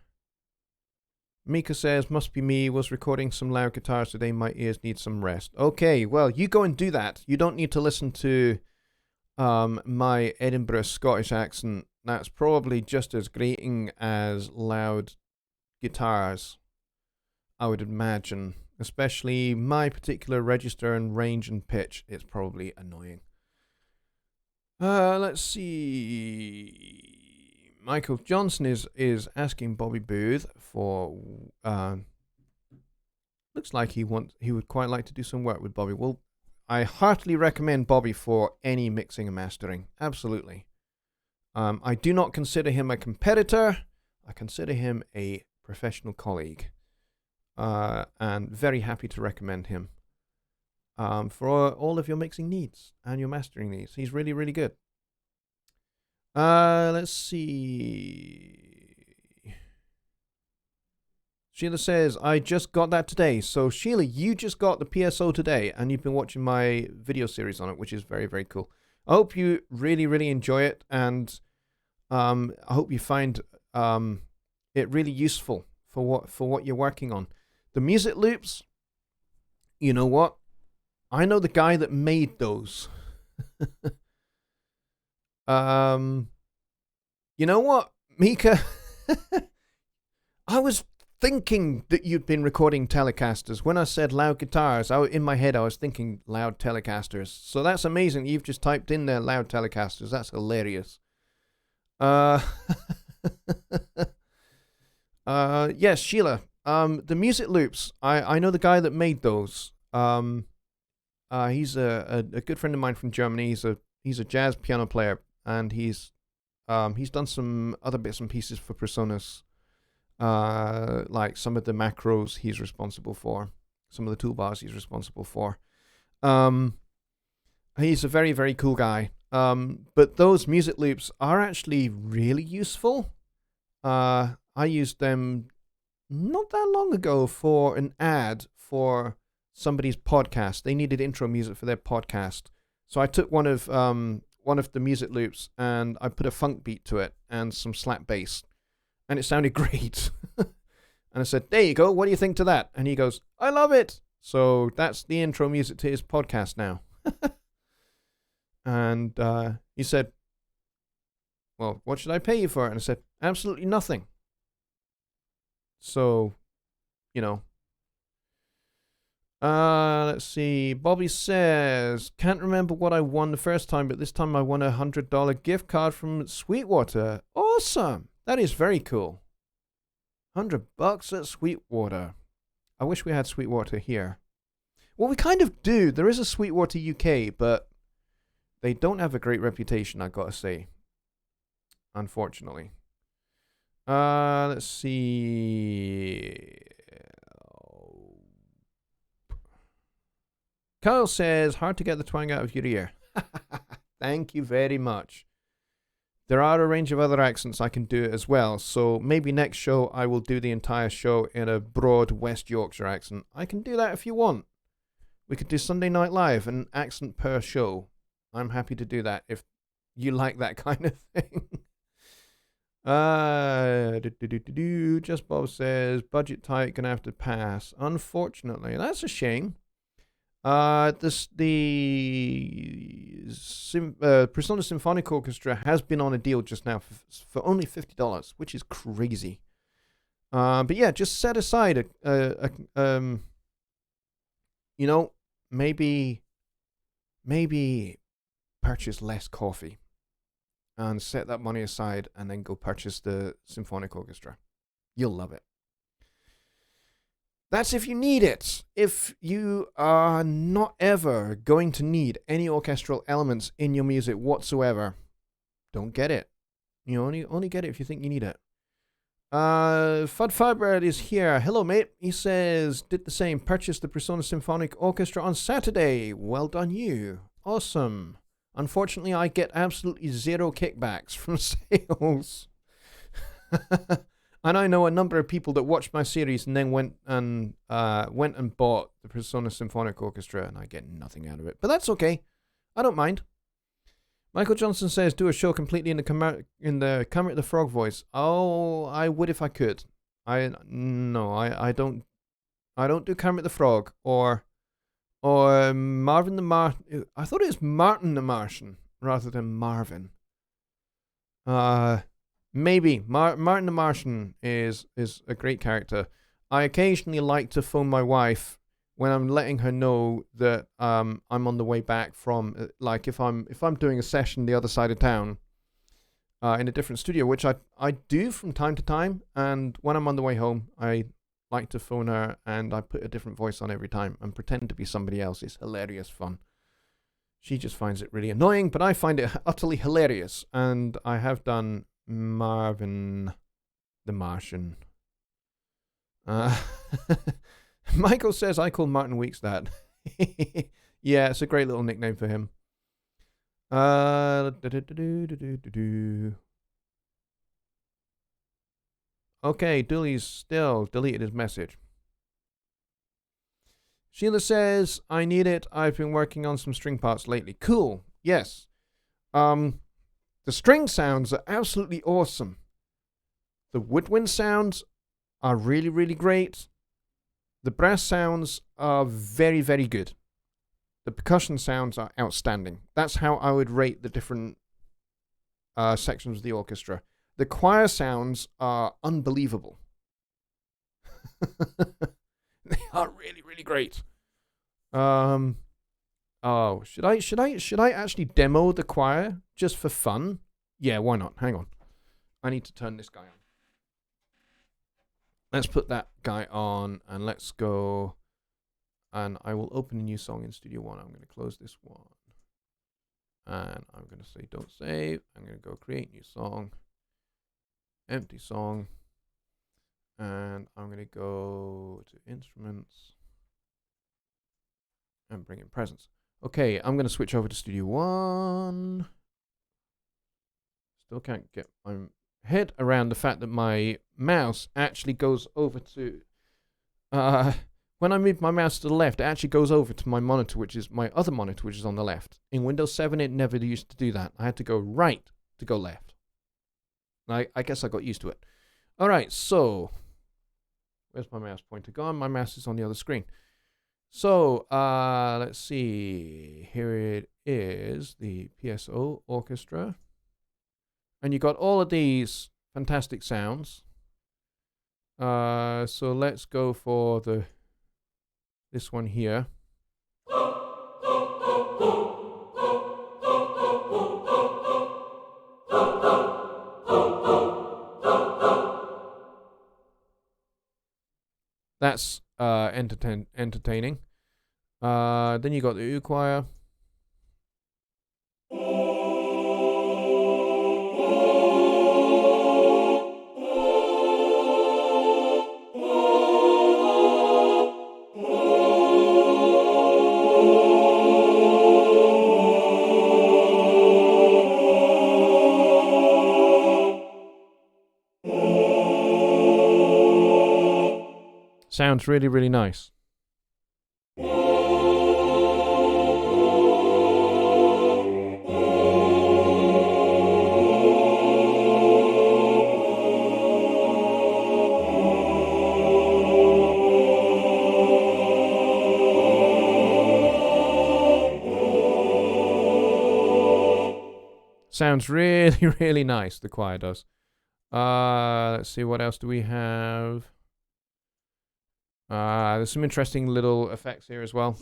Mika says, must be me, was recording some loud guitars today, my ears need some rest. Okay, well, you go and do that. You don't need to listen to my Edinburgh Scottish accent. That's probably just as grating as loud guitars, I would imagine. Especially my particular register and range and pitch. It's probably annoying. Let's see. Michael Johnson is asking Bobby Booth for looks like he would quite like to do some work with Bobby. Well, I heartily recommend Bobby for any mixing and mastering. Absolutely. I do not consider him a competitor. I consider him a professional colleague. And very happy to recommend him for all of your mixing needs and your mastering needs. He's really, really good. Let's see. Sheila says, I just got that today. So, Sheila, you just got the PSO today, and you've been watching my video series on it, which is very, very cool. I hope you really, really enjoy it, and I hope you find it really useful for what you're working on. The music loops, you know what? I know the guy that made those. You know what, Mika? I was thinking that you'd been recording Telecasters. When I said loud guitars, in my head I was thinking loud Telecasters. So that's amazing. You've just typed in there loud Telecasters. That's hilarious. Yes, Sheila. The music loops. I know the guy that made those. He's a good friend of mine from Germany. He's a jazz piano player, and he's done some other bits and pieces for Personas. Like some of the macros he's responsible for, some of the toolbars he's responsible for. He's a very, very cool guy. But those music loops are actually really useful. I used them not that long ago for an ad for somebody's podcast. They needed intro music for their podcast. So I took one of the music loops and I put a funk beat to it and some slap bass. And it sounded great. And I said, there you go. What do you think to that? And he goes, I love it. So that's the intro music to his podcast now. And he said, well, what should I pay you for it? And I said, absolutely nothing. So, you know. Let's see. Bobby says, can't remember what I won the first time, but this time I won a $100 gift card from Sweetwater. Awesome. That is very cool. $100 at Sweetwater. I wish we had Sweetwater here. Well, we kind of do. There is a Sweetwater UK, but they don't have a great reputation, I gotta say. Unfortunately. Let's see. Kyle says, hard to get the twang out of your ear. Thank you very much. There are a range of other accents I can do as well, so maybe next show I will do the entire show in a broad West Yorkshire accent. I can do that if you want. We could do Sunday Night Live, an accent per show. I'm happy to do that if you like that kind of thing. Just Bob says, budget tight, gonna have to pass. Unfortunately, that's a shame. Persona Symphonic Orchestra has been on a deal just now for only $50, which is crazy. But yeah, just set aside maybe purchase less coffee and set that money aside and then go purchase the symphonic orchestra. You'll love it. That's if you need it. If you are not ever going to need any orchestral elements in your music whatsoever, don't get it. You only get it if you think you need it. Fud Firebird is here. Hello, mate. He says, did the same. Purchased the Persona Symphonic Orchestra on Saturday. Well done, you. Awesome. Unfortunately, I get absolutely zero kickbacks from sales. And I know a number of people that watched my series and then went and bought the Persona Symphonic Orchestra, and I get nothing out of it. But that's okay. I don't mind. Michael Johnson says, do a show completely in the Kermit the Frog voice. Oh, I would if I could. I don't do Kermit the Frog or Marvin the Martian. I thought it was Martin the Martian rather than Marvin. Maybe Martin the Martian is a great character. I occasionally like to phone my wife when I'm letting her know that I'm on the way back from, like, if I'm doing a session the other side of town in a different studio, which I do from time to time, and when I'm on the way home, I like to phone her and I put a different voice on every time and pretend to be somebody else. It's hilarious fun. She just finds it really annoying, but I find it utterly hilarious, and I have done Marvin the Martian. Michael says I call Martin Weeks that. Yeah, it's a great little nickname for him. Okay, Dooley's still deleted his message. Sheila says, I need it. I've been working on some string parts lately. Cool. Yes. The string sounds are absolutely awesome. The woodwind sounds are really, really great. The brass sounds are very, very good. The percussion sounds are outstanding. That's how I would rate the different sections of the orchestra. The choir sounds are unbelievable. They are really, really great. Should I actually demo the choir just for fun? Yeah, why not? Hang on. I need to turn this guy on. Let's put that guy on and let's go. And I will open a new song in Studio One. I'm going to close this one. And I'm going to say don't save. I'm going to go create new song. Empty song. And I'm going to go to instruments. And bring in presence. Okay, I'm going to switch over to Studio One. Still can't get my head around the fact that my mouse actually goes over to when I move my mouse to the left, it actually goes over to my monitor, which is my other monitor, which is on the left. In Windows 7, it never used to do that. I had to go right to go left. I guess I got used to it. All right, so where's my mouse pointer gone? My mouse is on the other screen. So let's see. Here it is, the PSO orchestra. And you got all of these fantastic sounds. So let's go for this one here. That's entertaining. Then you got the oud choir. Sounds really, really nice. Sounds really, really nice, the choir does. Let's see, what else do we have? There's some interesting little effects here as well.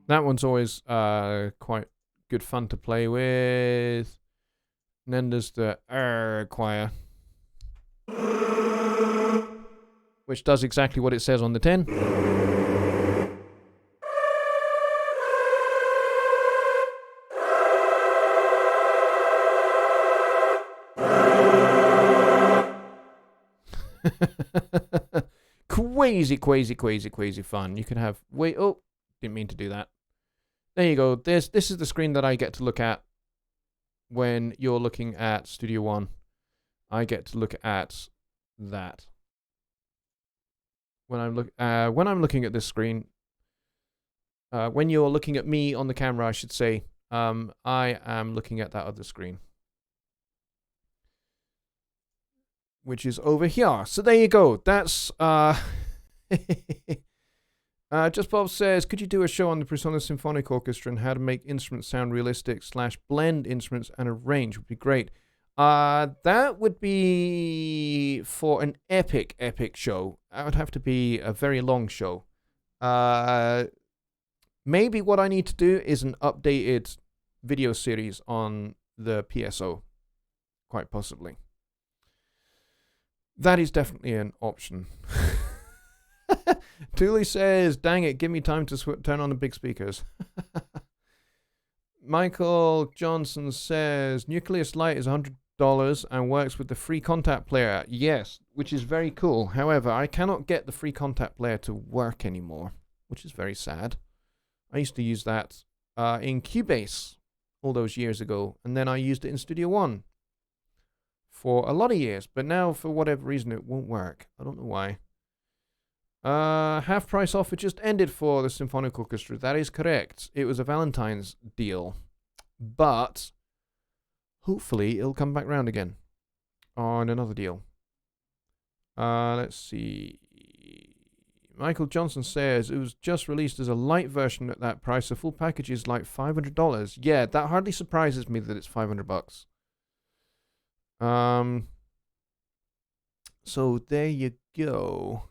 That one's always quite good fun to play with. And then there's the choir, which does exactly what it says on the tin. Crazy fun. You can have... Wait, oh, didn't mean to do that. There you go. This is the screen that I get to look at when you're looking at Studio One. I get to look at that. When I'm looking at this screen, when you're looking at me on the camera, I should say, I am looking at that other screen, which is over here. So there you go. That's Just Bob says, could you do a show on the Persona Symphonic Orchestra and how to make instruments sound realistic / blend instruments and arrange? Would be great. That would be for an epic show. That would have to be a very long show. Maybe what I need to do is an updated video series on the PSO. Quite possibly. That is definitely an option. Thule says, dang it, give me time to turn on the big speakers. Michael Johnson says, Nucleus Lite is $100 and works with the free contact player. Yes, which is very cool. However, I cannot get the free contact player to work anymore, which is very sad. I used to use that in Cubase all those years ago, and then I used it in Studio One for a lot of years, but now for whatever reason it won't work. I don't know why. Half price offer just ended for the Symphonic Orchestra. That is correct. It was a Valentine's deal, but hopefully it'll come back round again on another deal. Let's see. Michael Johnson says it was just released as a light version at that price. The full package is like $500. Yeah, that hardly surprises me that it's $500. So there you go.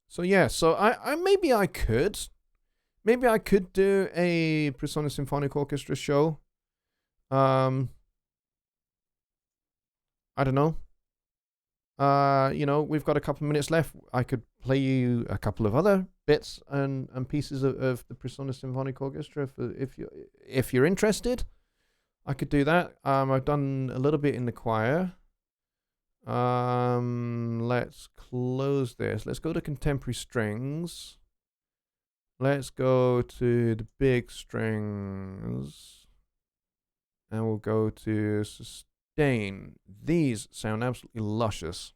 So yeah, so I maybe I could do a Persona Symphonic Orchestra show. I don't know. We've got a couple of minutes left. I could play you a couple of other bits and pieces of the Persona Symphonic Orchestra if you're interested. I could do that. I've done a little bit in the choir. Let's close this. Let's go to contemporary strings. Let's go to the big strings. And we'll go to sustain. These sound absolutely luscious.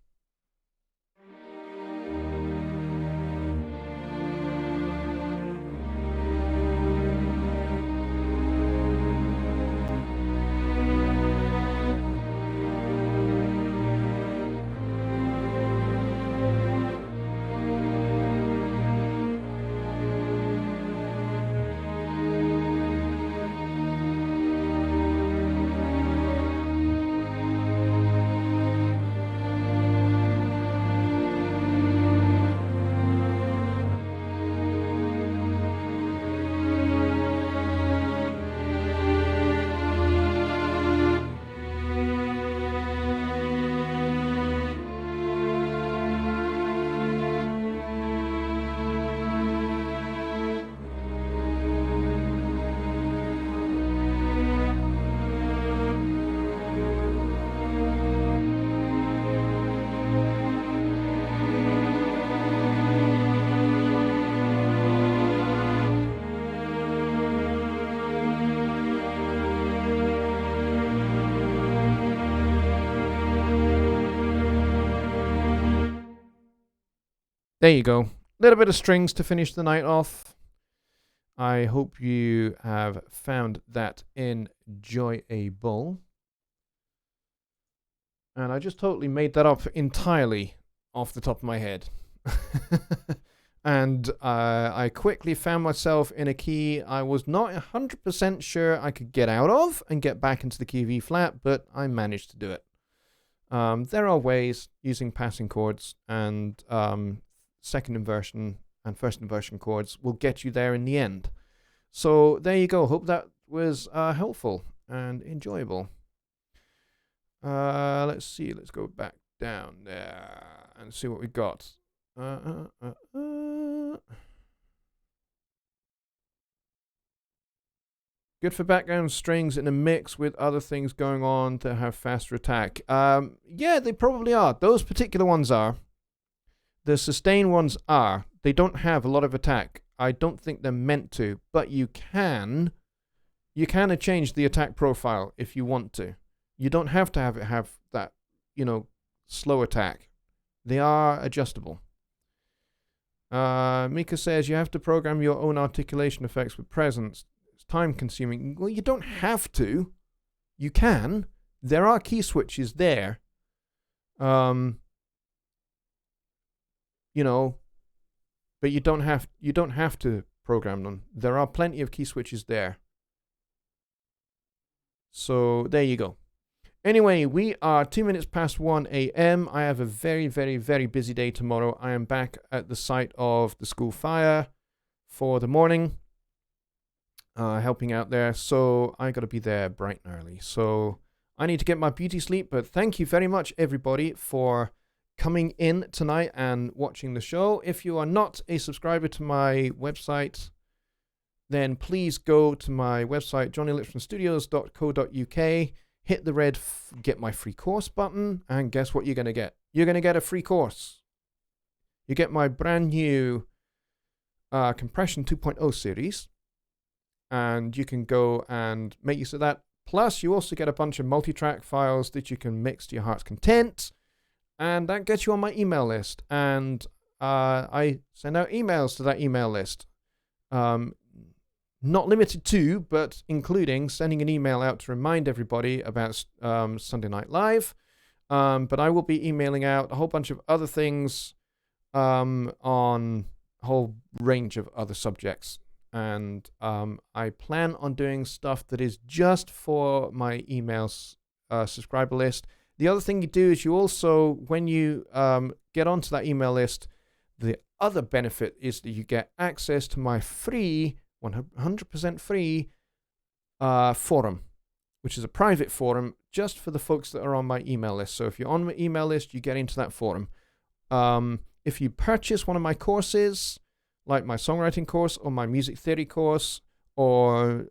There you go. Little bit of strings to finish the night off. I hope you have found that enjoyable. And I just totally made that up entirely off the top of my head. And I quickly found myself in a key I was not 100% sure I could get out of and get back into the key of E flat, but I managed to do it. There are ways using passing chords and second inversion and first inversion chords will get you there in the end. So there you go. Hope that was helpful and enjoyable. Let's see. Let's go back down there and see what we got. Good for background strings in a mix with other things going on to have faster attack. Yeah, they probably are. Those particular ones are. The sustain ones are. They don't have a lot of attack. I don't think they're meant to, but you can change the attack profile if you want to. You don't have to have it have that, slow attack. They are adjustable. Mika says you have to program your own articulation effects with presence. It's time consuming. Well, you don't have to. You can. There are key switches there. But you don't have to program them. There are plenty of key switches there. So there you go. Anyway, we are 2 minutes past 1 a.m. I have a very, very, very busy day tomorrow. I am back at the site of the school fire for the morning, helping out there. So I got to be there bright and early. So I need to get my beauty sleep. But thank you very much, everybody, for coming in tonight and watching the show. If you are not a subscriber to my website, then please go to my website, jonnylipshamstudios.co.uk. Hit the red get my free course button, and guess what you're going to get? You're going to get a free course. You get my brand new Compression 2.0 series, and you can go and make use of that. Plus, you also get a bunch of multi-track files that you can mix to your heart's content, and that gets you on my email list. And I send out emails to that email list. Not limited to, but including sending an email out to remind everybody about Sunday Night Live. But I will be emailing out a whole bunch of other things on a whole range of other subjects. And I plan on doing stuff that is just for my emails subscriber list. The other thing you do is you also, when you get onto that email list, the other benefit is that you get access to my free 100% free forum, which is a private forum just for the folks that are on my email list. So if you're on my email list, you get into that forum. If you purchase one of my courses, like my songwriting course or my music theory course or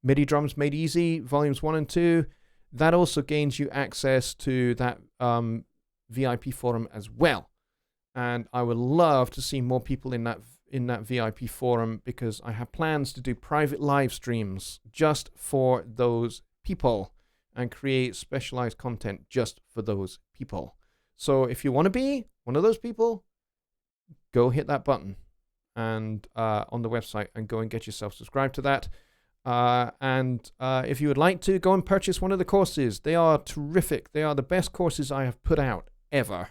MIDI Drums Made Easy, volumes 1 and 2, that also gains you access to that VIP forum as well. And I would love to see more people in that VIP forum, because I have plans to do private live streams just for those people and create specialized content just for those people. So if you want to be one of those people, go hit that button and on the website and go and get yourself subscribed to that. And if you would like to, go and purchase one of the courses. They are terrific. They are the best courses I have put out ever.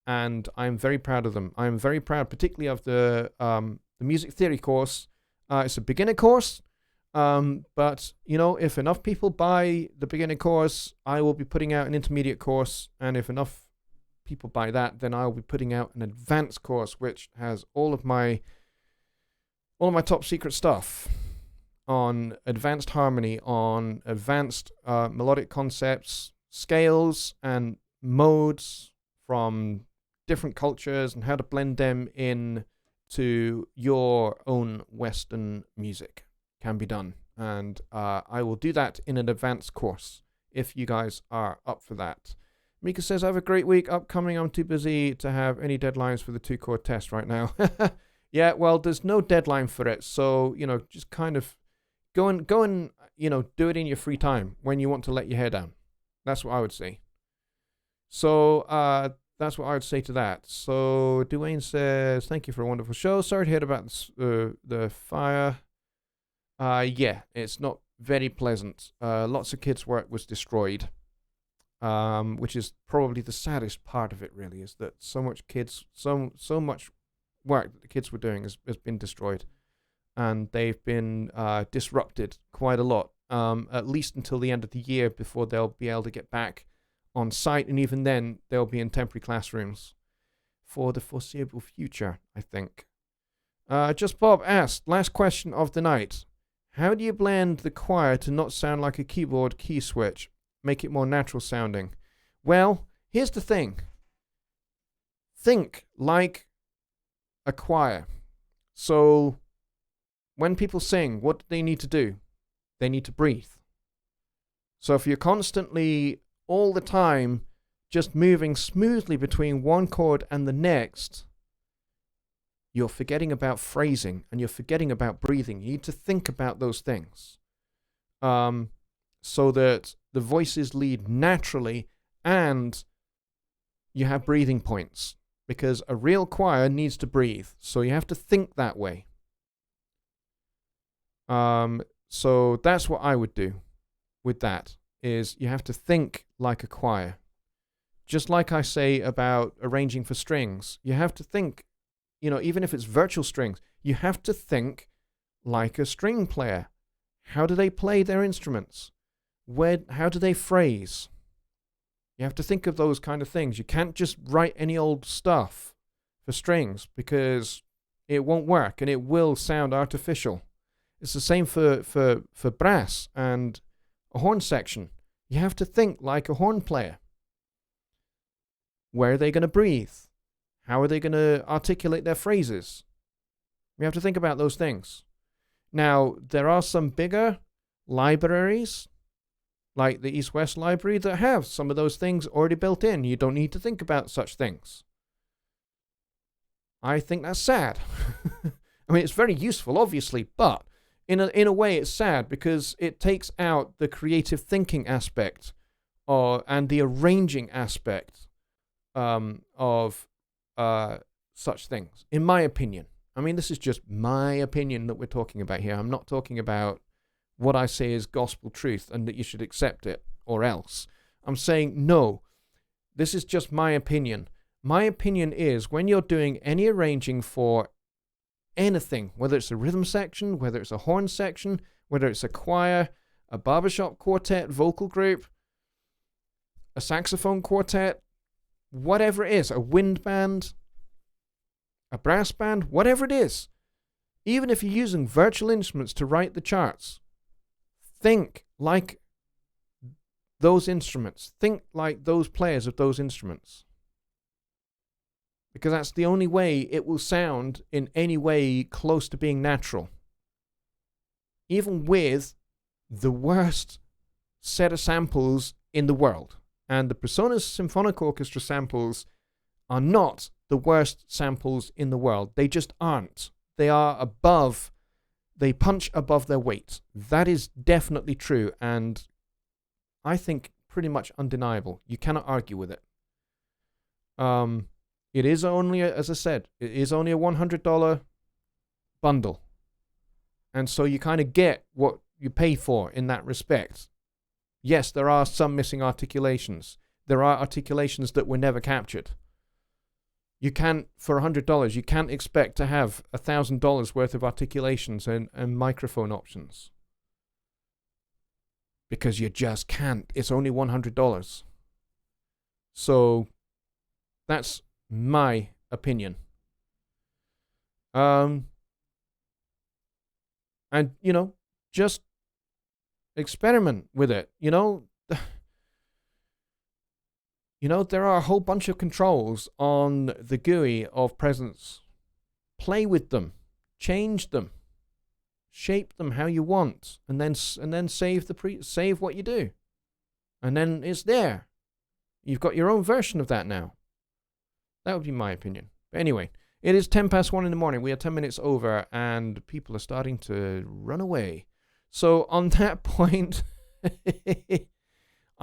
And I'm very proud of them. I'm very proud, particularly of the music theory course. It's a beginner course, but if enough people buy the beginner course, I will be putting out an intermediate course, and if enough people buy that, then I'll be putting out an advanced course, which has all of my top secret stuff on advanced harmony, on advanced melodic concepts, scales, and modes from different cultures and how to blend them in to your own Western music can be done. And I will do that in an advanced course if you guys are up for that. Mika says, I have a great week upcoming. I'm too busy to have any deadlines for the 2-chord test right now. Yeah, well, there's no deadline for it. So, just kind of go and do it in your free time when you want to let your hair down. That's what I would say. So, that's what I would say to that. So Dwayne says, "Thank you for a wonderful show. Sorry to hear about the fire. Yeah, it's not very pleasant. Lots of kids' work was destroyed, which is probably the saddest part of it. Really, is that so much work that the kids were doing has been destroyed, and they've been disrupted quite a lot. At least until the end of the year, before they'll be able to get back on site, and even then, they'll be in temporary classrooms for the foreseeable future, I think." Just Bob asked, last question of the night. How do you blend the choir to not sound like a keyboard key switch? Make it more natural sounding. Well, here's the thing. Think like a choir. So, when people sing, what do they need to do? They need to breathe. So if you're constantly, all the time, just moving smoothly between one chord and the next, you're forgetting about phrasing and you're forgetting about breathing. You need to think about those things, so that the voices lead naturally and you have breathing points. Because a real choir needs to breathe. So you have to think that way. So that's what I would do with that, is you have to think like a choir. Just like I say about arranging for strings, you have to think, even if it's virtual strings, you have to think like a string player. How do they play their instruments? How do they phrase? You have to think of those kind of things. You can't just write any old stuff for strings because it won't work and it will sound artificial. It's the same for brass and a horn section. You have to think like a horn player. Where are they going to breathe? How are they going to articulate their phrases? We have to think about those things. Now, there are some bigger libraries, like the East-West Library, that have some of those things already built in. You don't need to think about such things. I think that's sad. I mean, it's very useful, obviously, but in a way it's sad because it takes out the creative thinking aspect and the arranging aspect of such things, in my opinion. I mean, this is just my opinion that we're talking about here. I'm not talking about what I say is gospel truth and that you should accept it or else. I'm saying, no, this is just my opinion. My opinion is when you're doing any arranging for anything, whether it's a rhythm section, whether it's a horn section, whether it's a choir, a barbershop quartet, vocal group, a saxophone quartet, whatever it is, a wind band, a brass band, whatever it is, even if you're using virtual instruments to write the charts, think like those instruments. Think like those players of those instruments. Because that's the only way it will sound in any way close to being natural. Even with the worst set of samples in the world. And the Presonus Symphonic Orchestra samples are not the worst samples in the world. They just aren't. They are above, they punch above their weight. That is definitely true, and I think pretty much undeniable. You cannot argue with it. It is only, as I said, it is only a $100 bundle. And so you kind of get what you pay for in that respect. Yes, there are some missing articulations. There are articulations that were never captured. You can't, for $100, you can't expect to have $1,000 worth of articulations and microphone options. Because you just can't. It's only $100. So, that's my opinion. And, just experiment with it. There are a whole bunch of controls on the GUI of Presence. Play with them. Change them. Shape them how you want. And then save save what you do. And then it's there. You've got your own version of that now. That would be my opinion. But anyway, it is 1:10 in the morning. We are 10 minutes over and people are starting to run away. So on that point,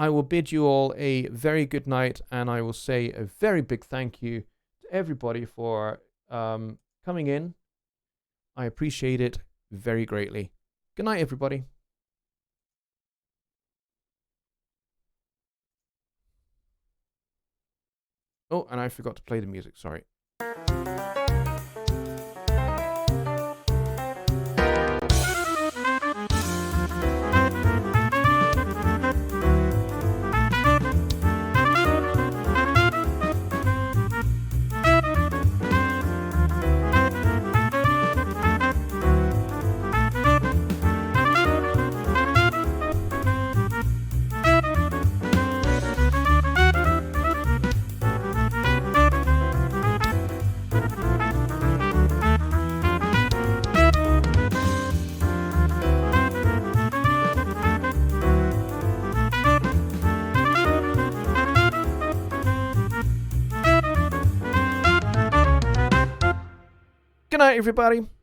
I will bid you all a very good night, and I will say a very big thank you to everybody for coming in. I appreciate it very greatly. Good night, everybody. Oh, and I forgot to play the music. Sorry. Good night, everybody.